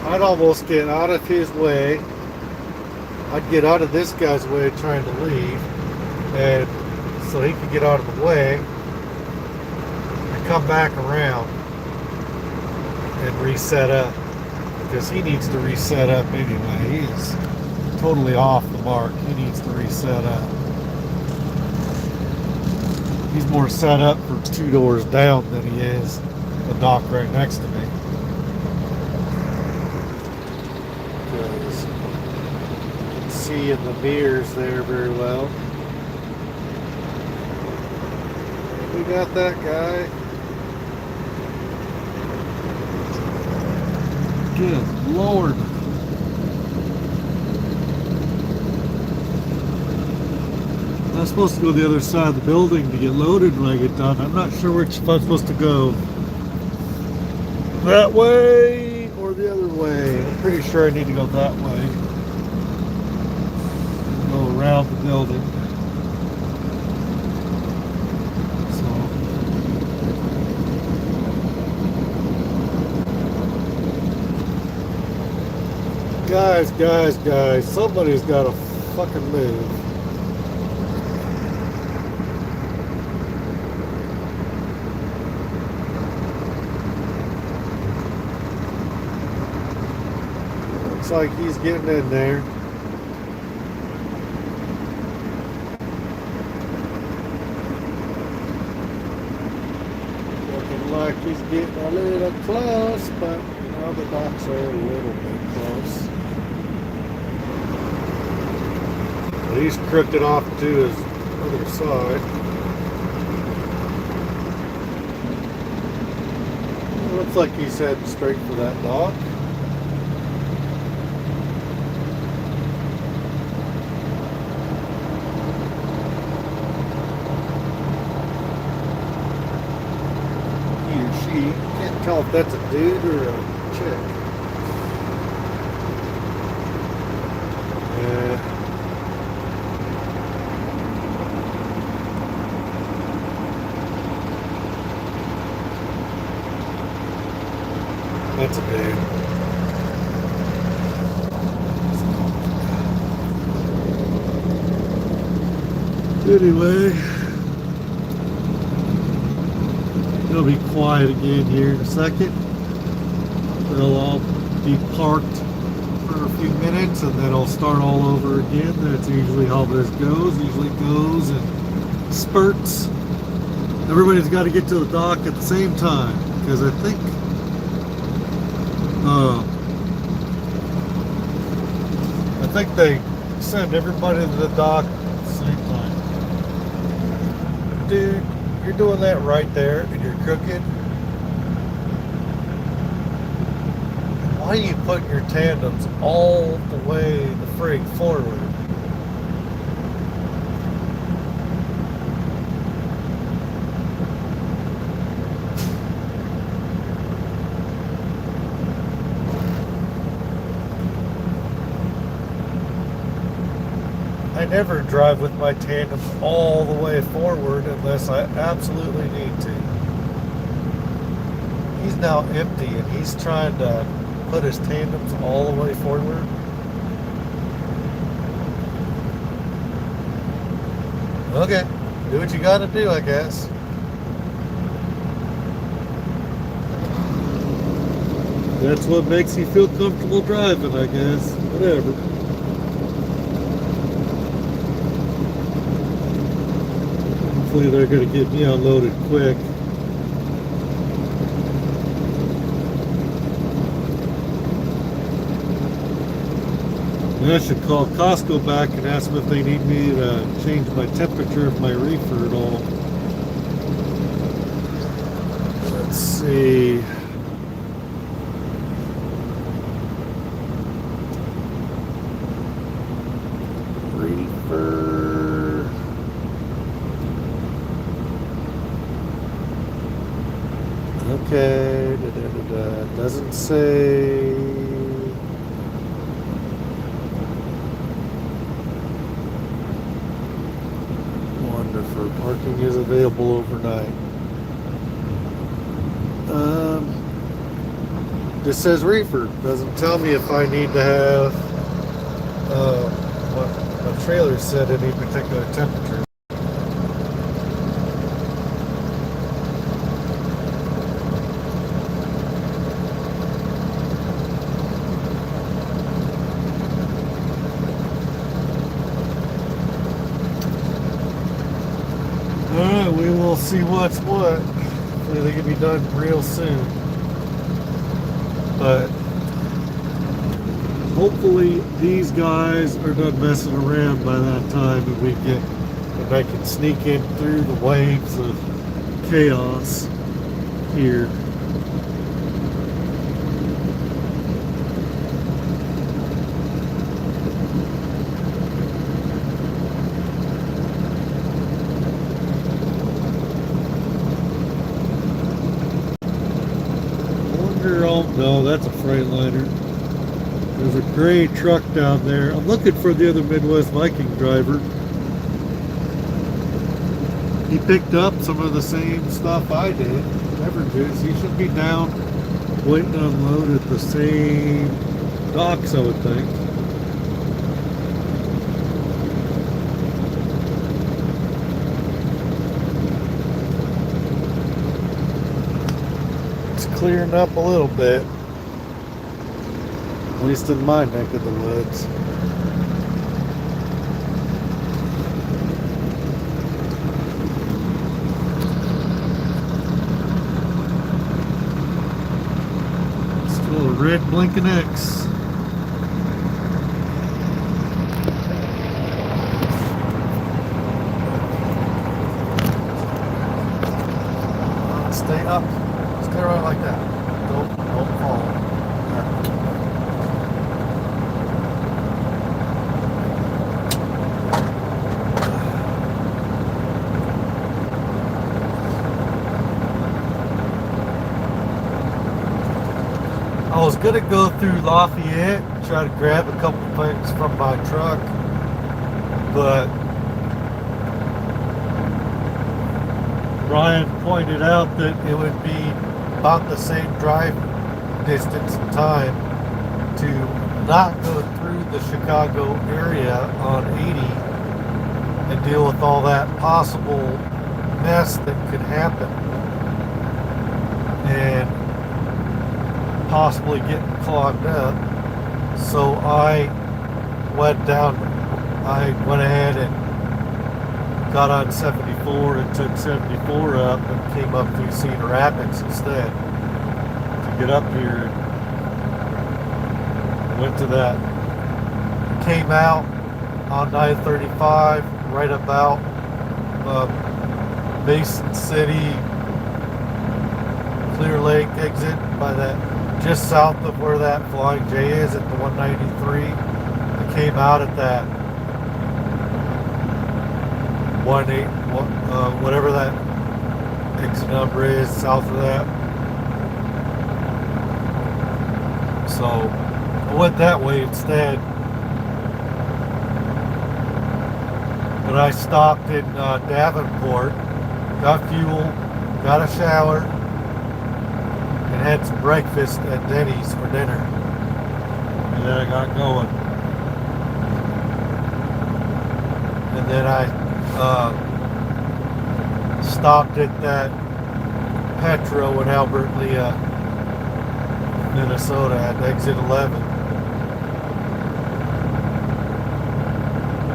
I'd almost get out of his way. I'd get out of this guy's way trying to leave, and so he could get out of the way and come back around and reset up, because he needs to reset up anyway. He's totally off the mark. He needs to reset up. He's more set up for 2 doors down than he is the dock right next to me. Because you can see in the mirrors there very well. We got that guy. Good Lord. I'm supposed to go the other side of the building to get loaded when I get done. I'm not sure which if I'm supposed to go that way or the other way. Pretty sure I need to go that way. Go around the building. So guys, somebody's got to fucking move. Looks like he's getting in there. Looking like he's getting a little close, but you know the docks are a little bit close. But he's crooked off to his other side. Looks like he's heading straight for that dock. Can't tell if that's a dude or a chick. That's a dude. Anyway, it'll be quiet again here in a second. They'll all be parked for a few minutes and then it'll start all over again. That's usually how this goes. Usually goes in spurts. Everybody's got to get to the dock at the same time because I think they send everybody to the dock at the same time. Dude, you're doing that right there and you're crooked. Why are you putting your tandems all the way the frig forward? I never drive with my tandems all the way forward unless I absolutely need to. He's now empty and he's trying to put his tandems all the way forward. Okay, do what you gotta do, I guess. That's what makes you feel comfortable driving, I guess. Whatever. Hopefully they're going to get me unloaded quick. And I should call Costco back and ask them if they need me to change my temperature of my reefer at all. Let's see. Reefer. Okay, doesn't say. Wonderful. Parking is available overnight. Just says reefer. Doesn't tell me if I need to have what the trailer said any particular temperature. We will see what's what. Hopefully they can be done real soon. But hopefully these guys are done messing around by that time and I can sneak in through the waves of chaos here. No, that's a Freightliner. There's a gray truck down there. I'm looking for the other Midwest Viking driver. He picked up some of the same stuff I did, beverages. He should be down waiting to unload at the same docks, I would think. It's clearing up a little bit, at least in my neck of the woods. Still a red blinking X. Stay up. Stay right like that. Don't fall. I was gonna go through Lafayette, try to grab a couple things from my truck, but Ryan pointed out that it would be about the same drive distance and time to not go through the Chicago area on 80 and deal with all that possible mess that could happen and possibly getting clogged up. So I went ahead and got on 74 and took 74 up and came up through Cedar Rapids instead to get up here. Went to that, came out on 935 right about Mason City, Clear Lake exit by that, just south of where that Flying J is at the 193. I came out at that 18, whatever that exit number is south of that. So I went that way instead. But I stopped in Davenport, got fuel, got a shower, and had some breakfast at Denny's for dinner. And then I got going. And then I stopped at that Petro in Albert Lea, Minnesota at exit 11.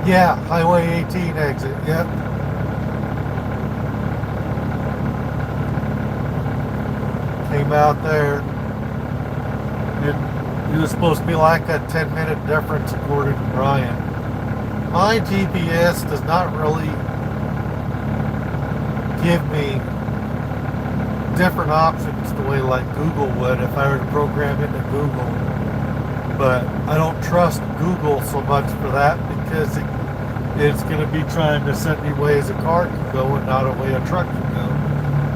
Yeah, Highway 18 exit, yep. Came out there. It was supposed to be like a 10-minute difference according to Brian. My GPS does not really give me different options the way like Google would if I were to program into Google. But I don't trust Google so much for that because it's going to be trying to send me ways a car can go and not a way a truck can go.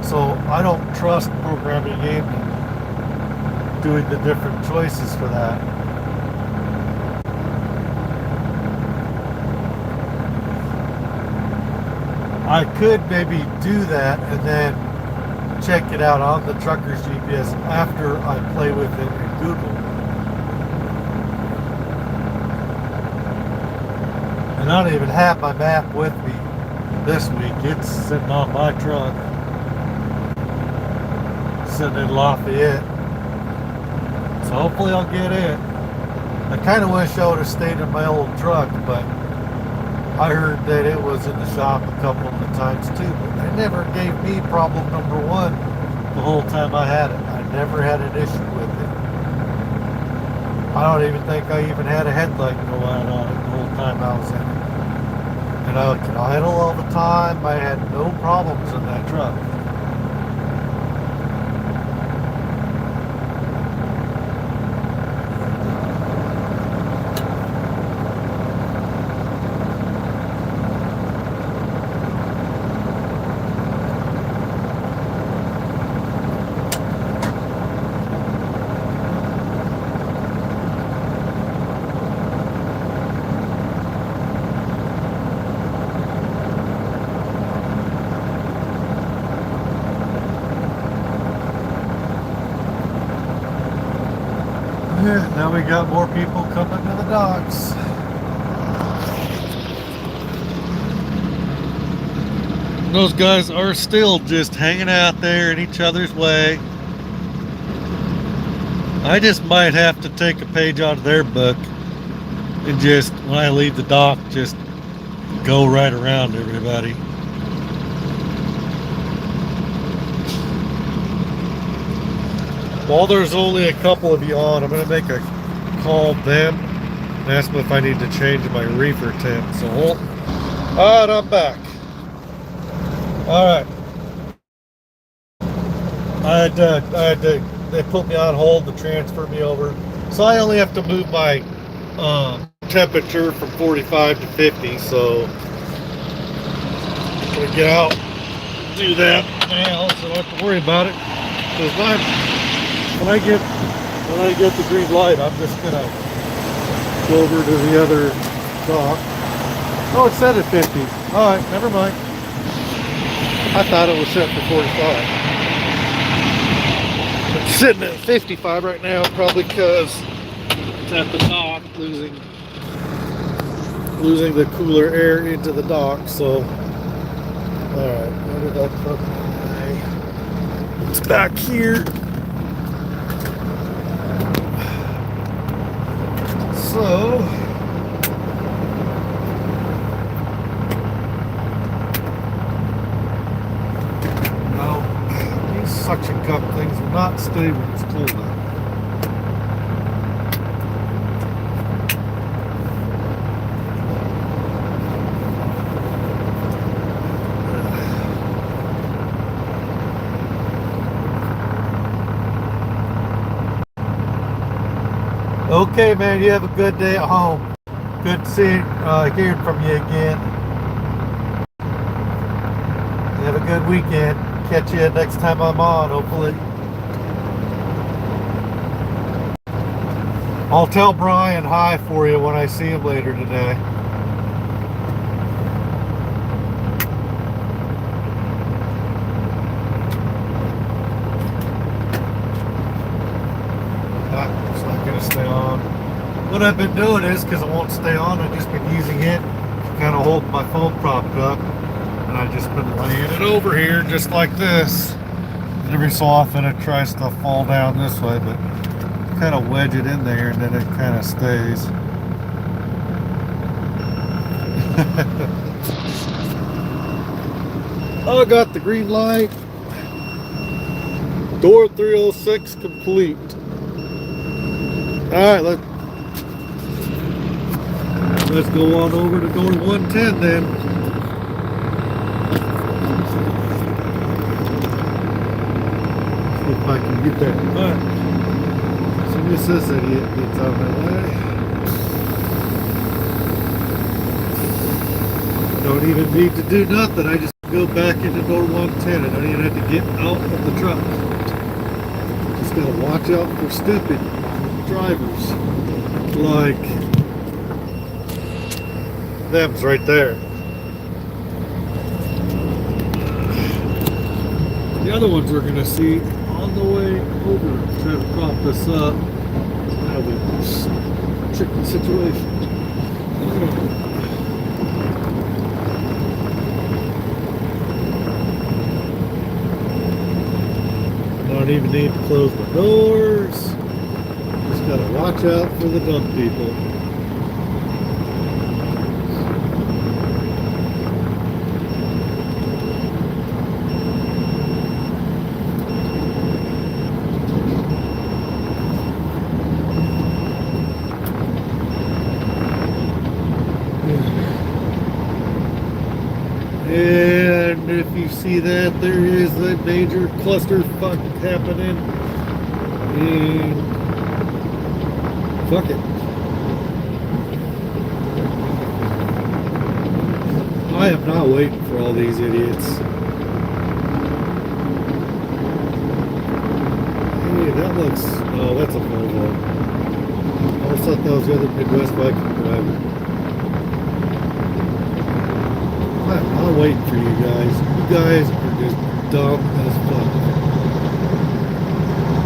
So I don't trust programming in doing the different choices for that. I could maybe do that and then check it out on the trucker's GPS after I play with it in Google. And I don't even have my map with me this week. It's sitting on my truck, sitting in Lafayette. So hopefully I'll get it. I kind of wish I would have stayed in my old truck, but I heard that it was in the shop a couple of times too, but they never gave me problem number one the whole time I had it. I never had an issue with it. I don't even think I even had a headlight go out on it the whole time I was in it. And I could idle all the time. I had no problems in that truck. Now we got more people coming to the docks. Those guys are still just hanging out there in each other's way. I just might have to take a page out of their book and just, when I leave the dock, just go right around everybody. While there's only a couple of you on, I'm going to make a call them and ask them if I need to change my reefer tent. So, alright, I'm back. Alright. They put me on hold to transfer me over. So I only have to move my temperature from 45 to 50. So I'm going to get out, do that now, so I don't have to worry about it. Because when I get the green light, I'm just going to go over to the other dock. Oh, it's set at 50. Alright, never mind. I thought it was set for 45. It's sitting at 55 right now, probably because it's at the dock, losing the cooler air into the dock. So, alright, where did that fucking guy? It's back here. So, suction cup things will not stay when it's cold out. Okay, man, you have a good day at home. Good to see, hearing from you again. You have a good weekend. Catch you next time I'm on, hopefully. I'll tell Brian hi for you when I see him later today. It's not going to stay on. What I've been doing is, because it won't stay on, I've just been using it to kind of hold my phone propped up. And I've just been laying it over here just like this. And every so often it tries to fall down this way, but kind of wedge it in there and then it kind of stays. I got the green light. Door 306 complete. Alright, let's go on over to door 110 then. If I can get that. Alright. As soon as this idiot gets out of my way. Don't even need to do nothing. I just go back into door 110. I don't even have to get out of the truck. Just gotta watch out for stupid drivers. Like them's right there. The other ones we're gonna see on the way over, trying to prop this up. That'll be a tricky situation. Don't even need to close the doors. Just gotta watch out for the dumb people. And if you see that, there is a major clusterfuck happening. And fuck it. I am not waiting for all these idiots. Hey, that looks... Oh, that's a Volvo. I thought that was the other Midwest bike driver. I'm waiting for you guys. You guys are just dumb as fuck.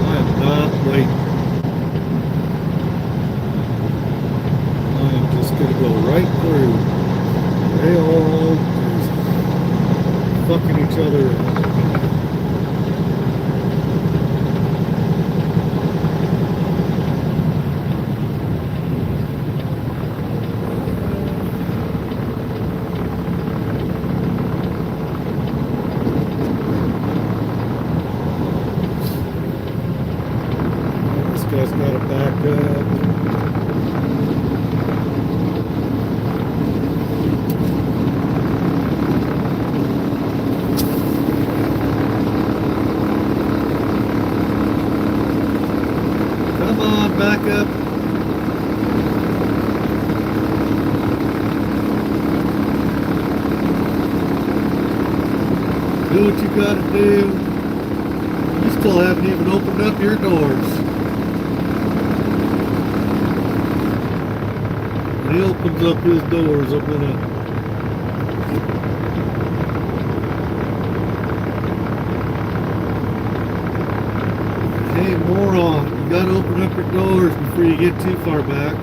I am not waiting. right through. They all just fucking each other up. This guy's got to back up. Back up. Do what you gotta do. You still haven't even opened up your doors. When he opens up his doors, I'm gonna hey, moron, you gotta open up your doors before you get too far back.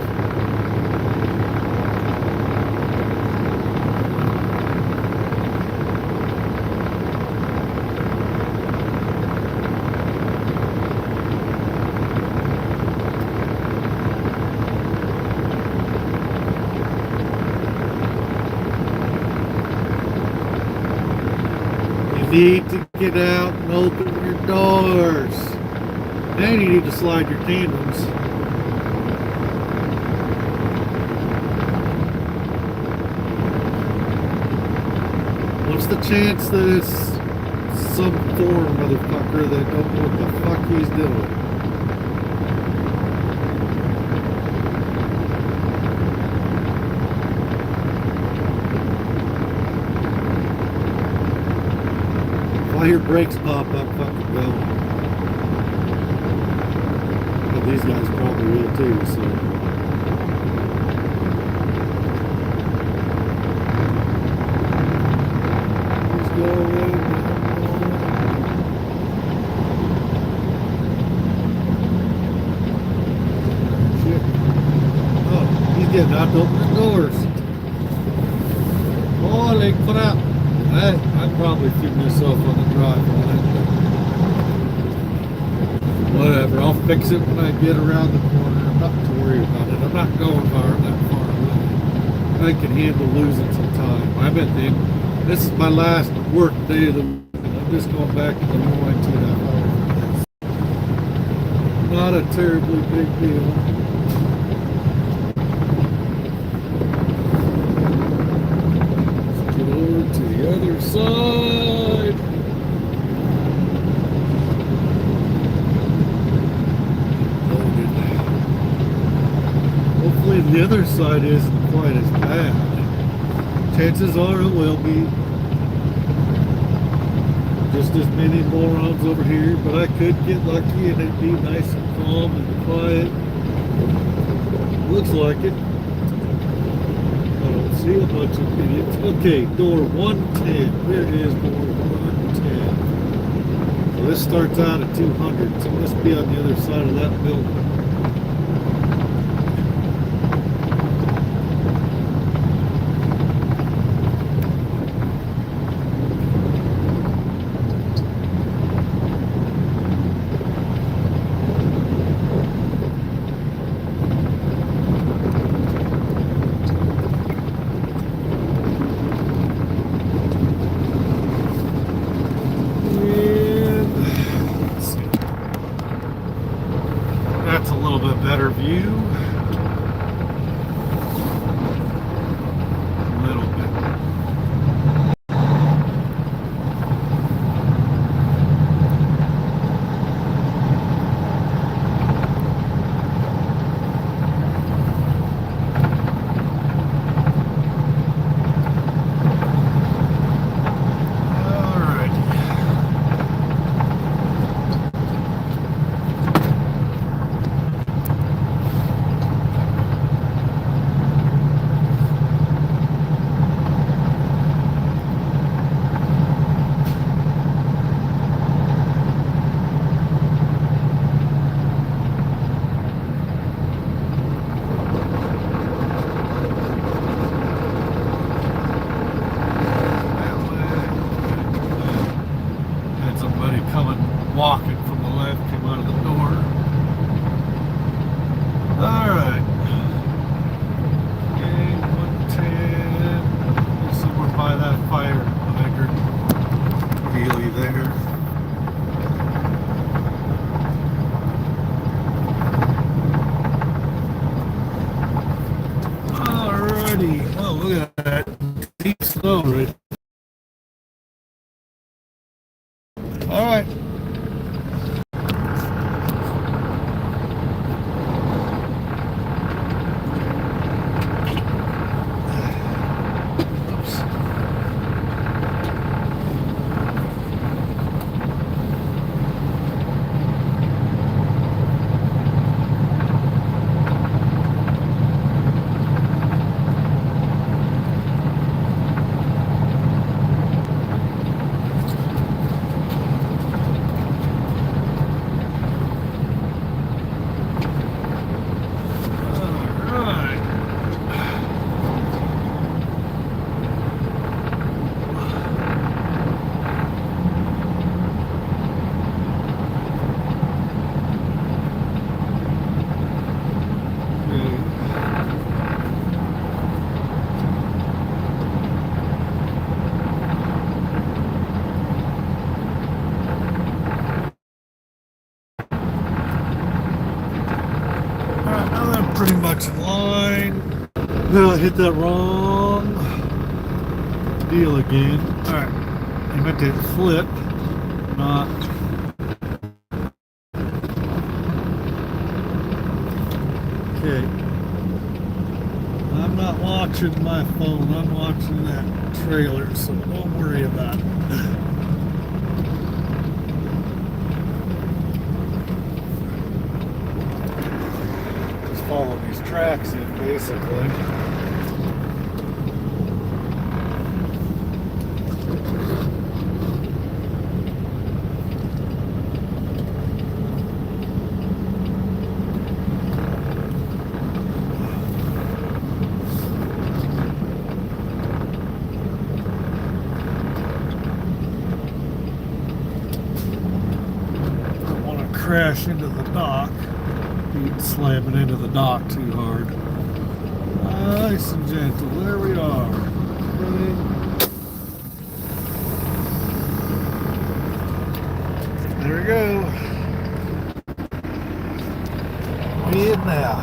You need to get out and open your doors. And you need to slide your tandems. What's the chance that it's some foreign motherfucker that don't know what the fuck he's doing? If I hear brakes pop, I'm fucking going. These guys probably will too, so. He's going. Shit. Oh, he's getting out to open the doors. Holy crap. I'm probably keeping myself on the drive. Whatever, I'll fix it when I get around the corner. I'm not to worry about it. I'm not going that far away. I can handle losing some time. I'm at the end. This is my last work day of the week. I'm just going back to the morning 2.5 hours. Not a terribly big deal. Let's get over to the other side. Hopefully the other side isn't quite as bad. Chances are it will be. Just as many morons over here, but I could get lucky and it'd be nice and calm and quiet. Looks like it. I don't see a bunch of idiots. Okay, door 110. Where is door 110? So this starts out at 200, so it must be on the other side of that building. That's a little bit better view. A little bit. Look at that deep snow right. All right. Pretty much in line. Well, I hit that wrong deal again. Alright. I meant to flip, not. Okay. I'm not watching my phone, I'm watching that trailer, so don't worry about it. Follow these tracks in, basically. Don't want to crash into the dock. Slamming into the dock too hard. Nice and gentle. There we are. Okay. There we go. And now,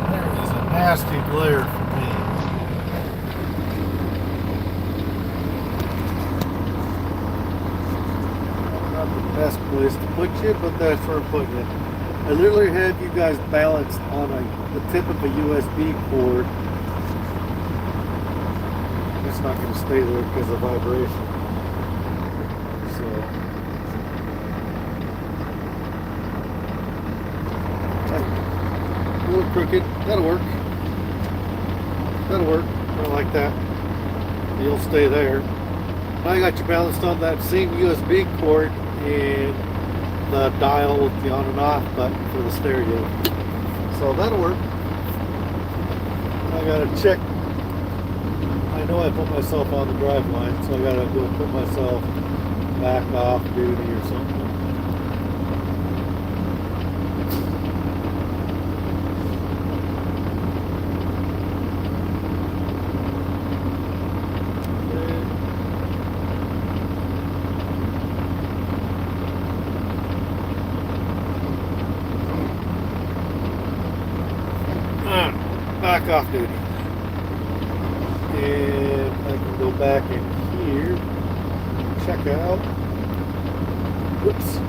there is a nasty glare for me. Not the best place to put you, but that's where I'm putting it. I literally had you guys balanced on the tip of a USB cord. It's not going to stay there because of vibration. So, a little crooked. That'll work. That'll work. I don't like that. You'll stay there. Now I got you balanced on that same USB cord and the dial with the on and off button for the stereo. So that'll work. I gotta check. I know I put myself on the drive line, so I gotta go put myself back off duty or something. Back off duty. And I can go back in here, check out. Whoops.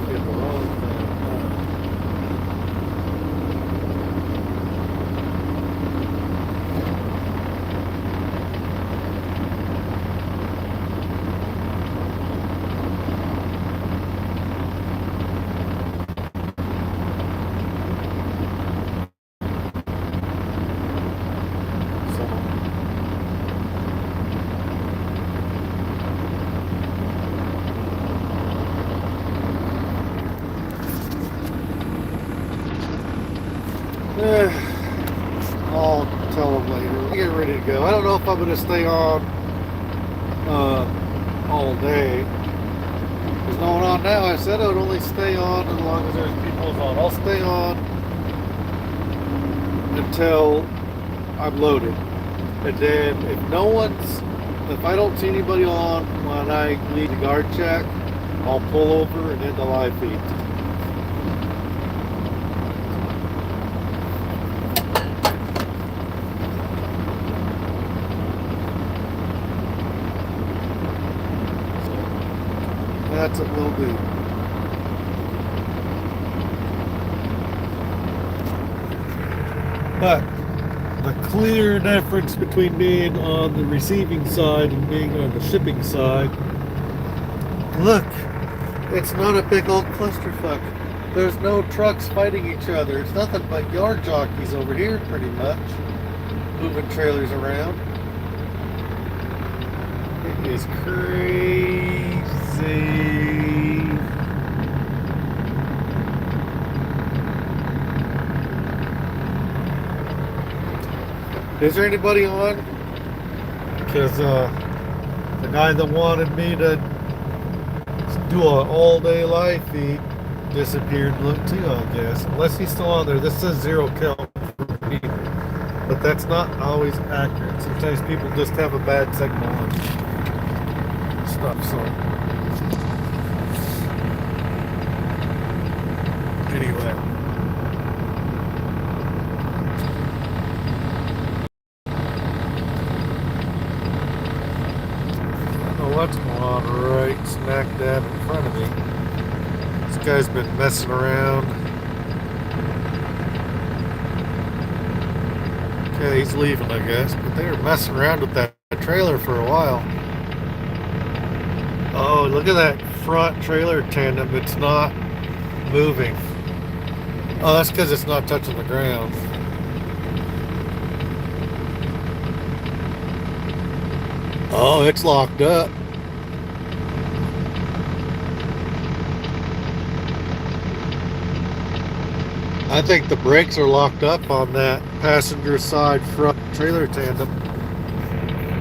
Get the wrong thing. I'll tell them later. We'll get ready to go. I don't know if I'm going to stay on all day. What's going on now? I said I would only stay on as long as there's people on. I'll stay on until I'm loaded. And then if I don't see anybody on when I leave the guard check, I'll pull over and end the live feed. That's what we'll do. But the clear difference between being on the receiving side and being on the shipping side, look, it's not a big old clusterfuck. There's no trucks fighting each other. It's nothing but yard jockeys over here, pretty much, moving trailers around. It is crazy. Is there anybody on? Because the guy that wanted me to do an all-day live feed disappeared too, I guess. Unless he's still on there. This says 0 count for me, but that's not always accurate. Sometimes people just have a bad signal and stuff. So anyway. What's going on right smack dab in front of me? This guy's been messing around. Okay, he's leaving, I guess, but they were messing around with that trailer for a while. Oh, look at that front trailer tandem. It's not moving. Oh, that's because it's not touching the ground. Oh, it's locked up. I think the brakes are locked up on that passenger side front trailer tandem.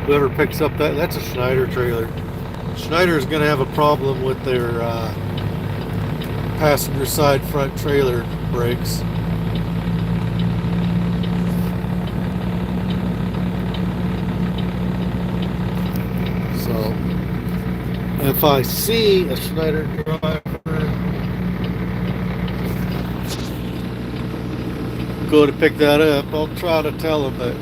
Whoever picks up that's a Schneider trailer. Schneider's going to have a problem with their passenger side front trailer brakes. So, if I see a Schneider driver go to pick that up, I'll try to tell him that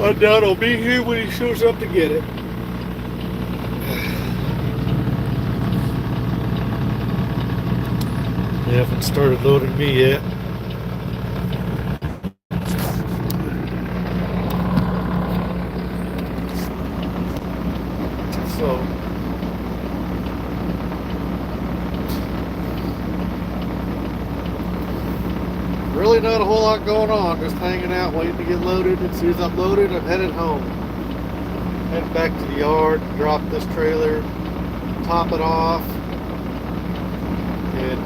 I doubt I'll be here when he shows up to get it. They haven't started loading me yet. So really not a whole lot going on, just hanging out, waiting to get loaded. As soon as I'm loaded, I'm headed home. Head back to the yard, drop this trailer, top it off, and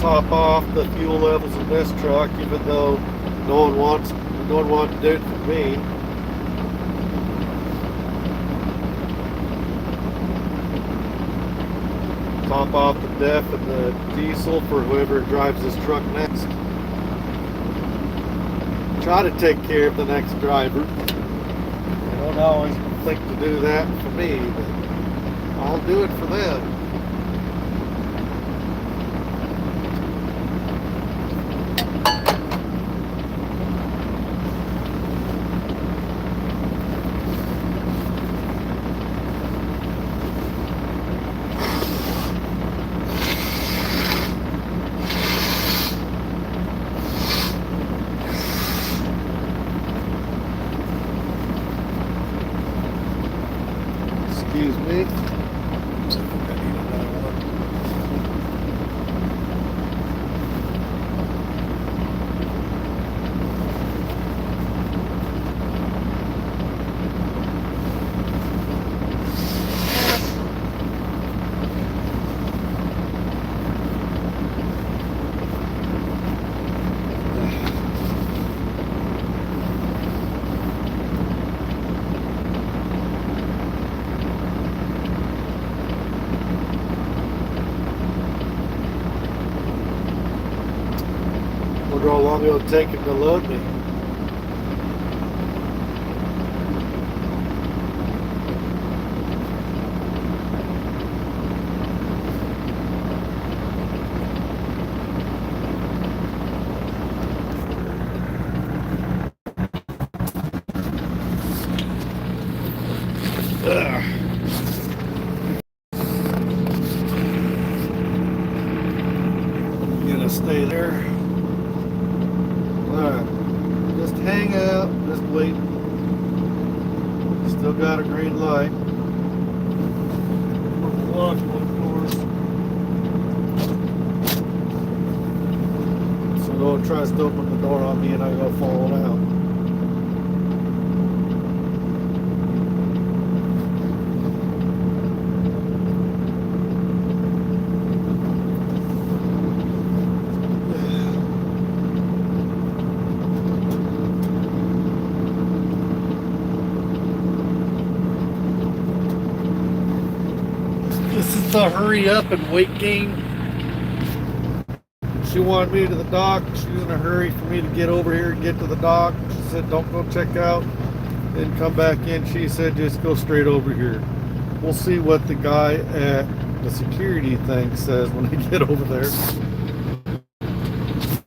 top off the fuel levels in this truck, even though no one wanted to do it for me. Top off the def and the diesel for whoever drives this truck next. Try to take care of the next driver. They don't always think to do that for me, but I'll do it for them. Excuse me. Wonder how long it'll take him to load me. Ugh. I'm gonna stay there. Alright. Just hang out, just wait. Still got a green light. Lock one doors. So no one tries to open the door on me and I go falling out. This is the hurry up and wait game. She wanted me to the dock. She was in a hurry for me to get over here and get to the dock. She said, don't go check out, then come back in. She said, just go straight over here. We'll see what the guy at the security thing says when I get over there.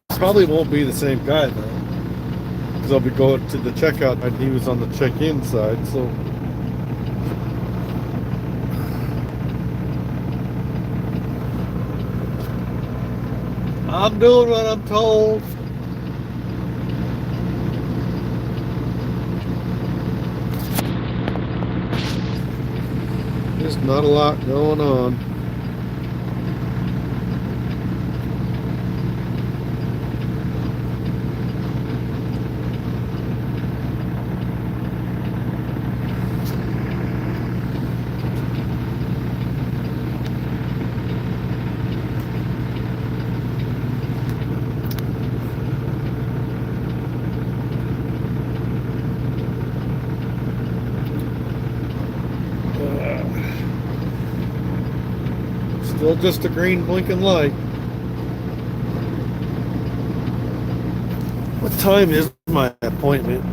Probably won't be the same guy though, because I'll be going to the checkout and he was on the check-in side, so. I'm doing what I'm told. There's not a lot going on. Still just a green blinking light. What time is my appointment?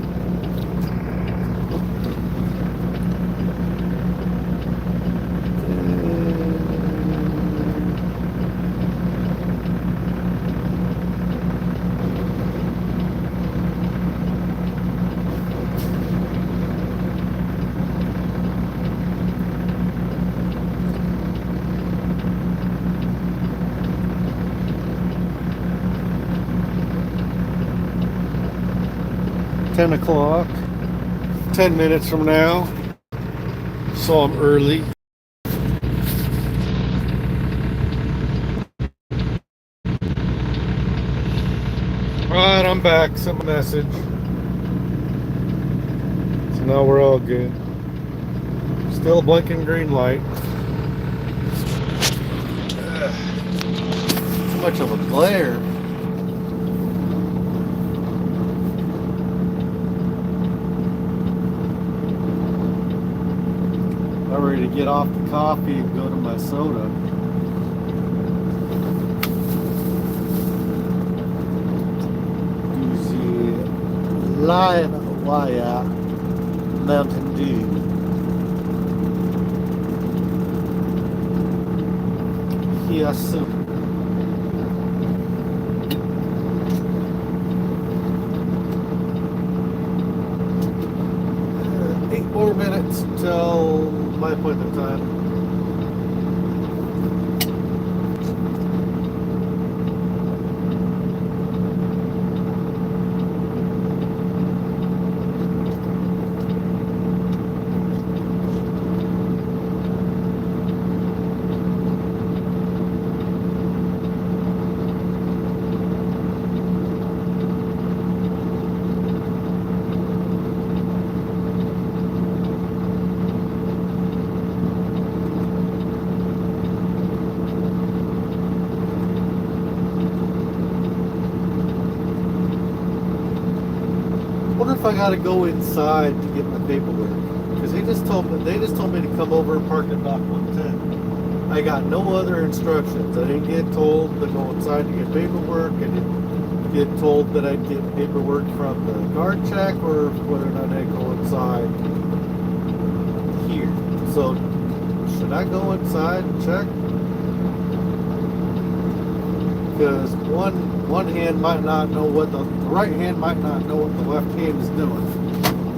$10. 10 minutes from now, so I'm early. Alright, I'm back. Sent a message. So now we're all good. Still a blinking green light. Too much of a glare. I'm ready to get off the coffee and go to my soda. Do the Live Wire Mountain Dew. Here soon. 8 more minutes until my appointment time. If I gotta go inside to get my paperwork, because they just told me to come over and park at dock 110. I got no other instructions. I didn't get told to go inside to get paperwork. I didn't get told that I'd get paperwork from the guard check or whether or not I'd go inside here. So should I go inside and check? Because one hand might not know what the right hand might not know what the left hand is doing.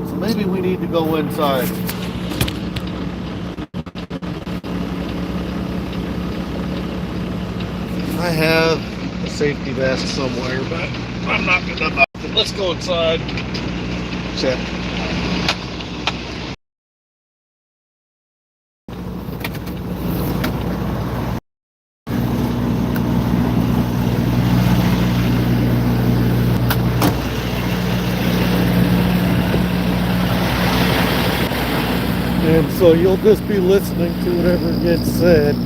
So maybe we need to go inside. I have a safety vest somewhere, but I'm not gonna buy it. Let's go inside. Check. And so you'll just be listening to whatever gets said.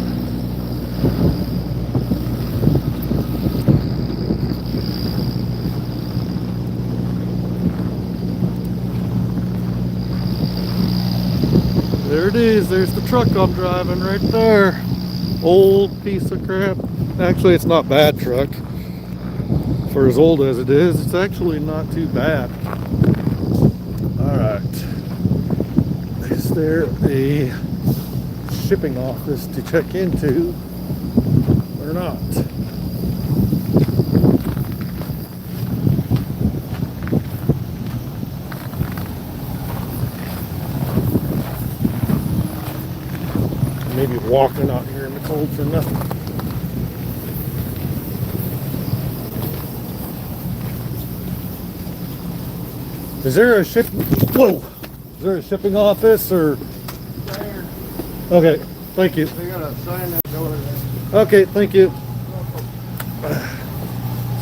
There it is. There's the truck I'm driving right there. Old piece of crap. Actually, it's not a bad truck. For as old as it is, it's actually not too bad. Alright. Is there a shipping office to check into or not? Maybe walking out here in the cold for nothing. Is there a shipping office or? Okay, thank you. They got a sign that door there. Okay, thank you.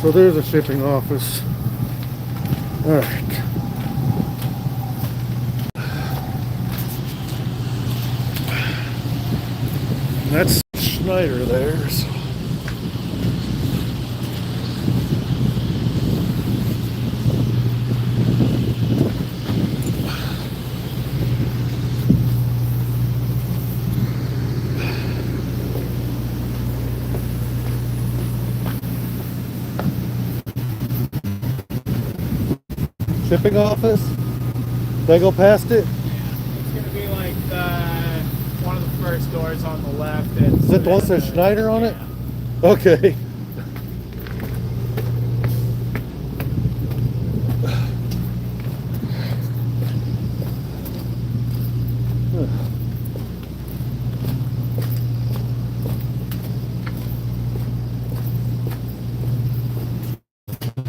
So there's a shipping office. All right. That's Schneider there. So. Shipping office? Did I go past it? It's gonna be like one of the first doors on the left. Is that the one that says Schneider on it? Okay.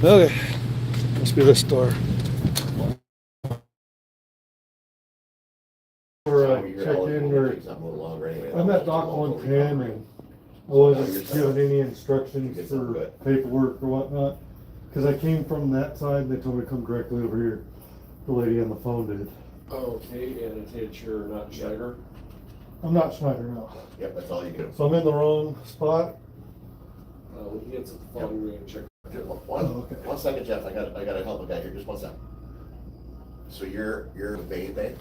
Okay. Must be this door. I'm at Dock 110 and I wasn't given any instructions for paperwork or whatnot. Because I came from that side, they told me to come directly over here. The lady on the phone did. Okay, and it's you're not Schneider? I'm not Schneider, no. Yep, that's all you get. So I'm in the wrong spot? When he gets at the phone, we're gonna check. One second, Jeff, I gotta help a guy here, just one second. So you're the Bay?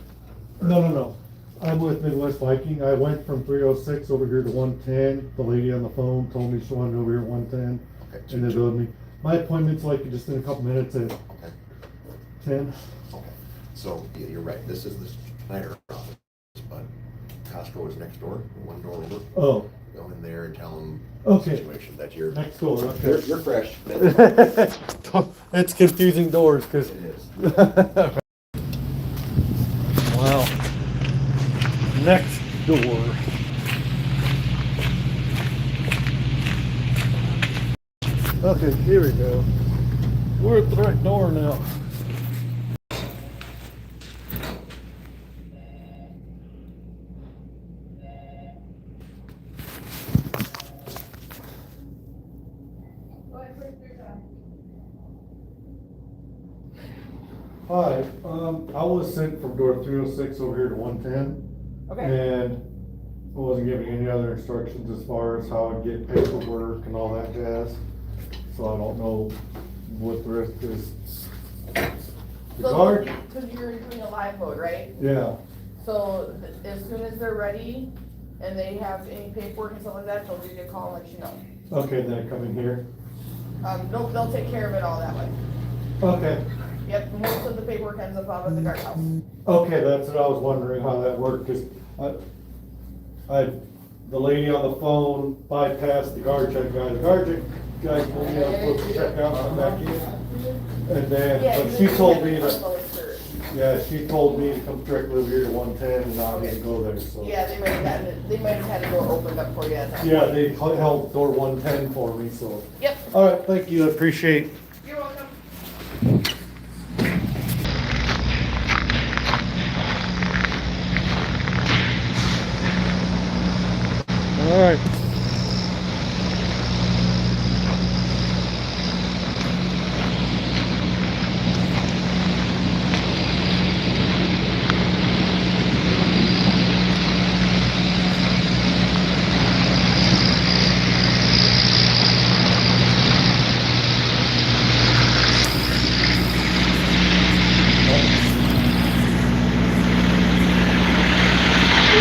No. I'm with Midwest Viking. I went from 306 over here to 110. The lady on the phone told me she wanted to go over here at 110. Okay. And they billed me. My appointment's like just in a couple minutes at 10. Okay. So, yeah, you're right, this is the Schneider office, but Costco is next door, one door over. Oh. Go in there and tell them Okay. the situation, that you're. Next door, okay. You're fresh. It's confusing doors because. It is. Wow. Next door. Okay, here we go. We're at the right door now. Hi, I was sent from door 306 over here to 110. Okay. And I wasn't giving any other instructions as far as how I'd get paperwork and all that jazz. So I don't know what the rest is. The guard? Because you're doing a live vote, right? Yeah. So as soon as they're ready and they have any paperwork and stuff like that, they'll give you a call and let you know. Okay, then I come in here. They'll take care of it all that way. Okay. Yep, most of the paperwork ends up out at the guardhouse. Okay, that's what I was wondering how that worked, because the lady on the phone bypassed the guard check guy. The guard check guy told me I was supposed to check out and come back in. And then, Yeah, but she told me that, Yeah, she told me to come directly over here to 110 and not even go there, so. Yeah, they might have had a door opened up for you at that Yeah, point. they held door 110 for me, so. Yep, All right, thank you, I appreciate. you're welcome. All right.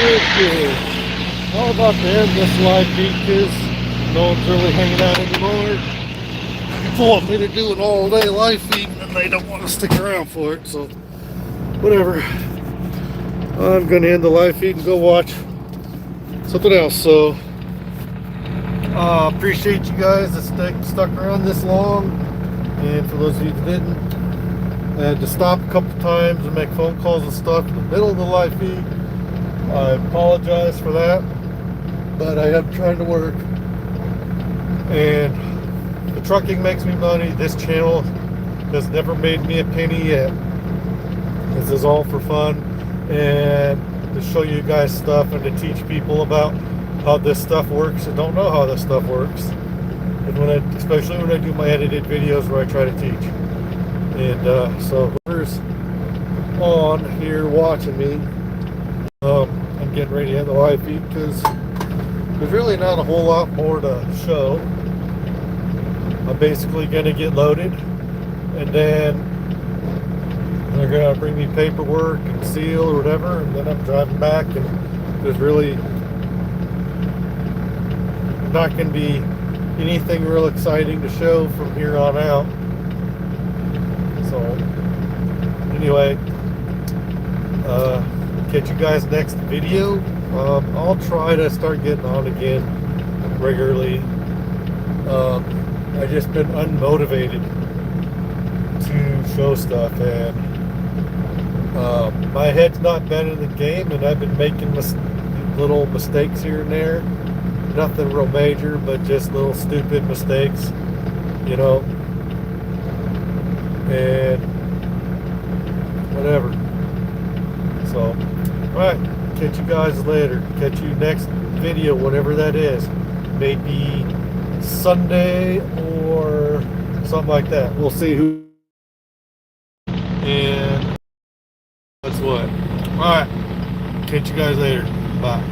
Okay. All about to end this live feed because no one's really hanging out anymore. People want me to do an all-day live feed and they don't want to stick around for it, so whatever. I'm gonna end the live feed and go watch something else. So appreciate you guys that stuck around this long, and for those of you that didn't, I had to stop a couple times and make phone calls and stuff in the middle of the live feed. I apologize for that, but I am trying to work, and the trucking makes me money. This channel has never made me a penny yet. This is all for fun and to show you guys stuff and to teach people about how this stuff works and don't know how this stuff works. And especially when I do my edited videos where I try to teach. And so whoever's on here watching me, I'm getting ready to end the live feed because there's really not a whole lot more to show. I'm basically going to get loaded, and then they're going to bring me paperwork and seal or whatever, and then I'm driving back, and there's really not going to be anything real exciting to show from here on out. So anyway, catch you guys next video. I'll try to start getting on again regularly. I've just been unmotivated to show stuff, and my head's not been in the game, and I've been making little mistakes here and there. Nothing real major, but just little stupid mistakes, you know, and whatever. So, alright, catch you guys later. Catch you next video, whatever that is. Maybe Sunday or something like that. We'll see who. And that's what. Alright, catch you guys later. Bye.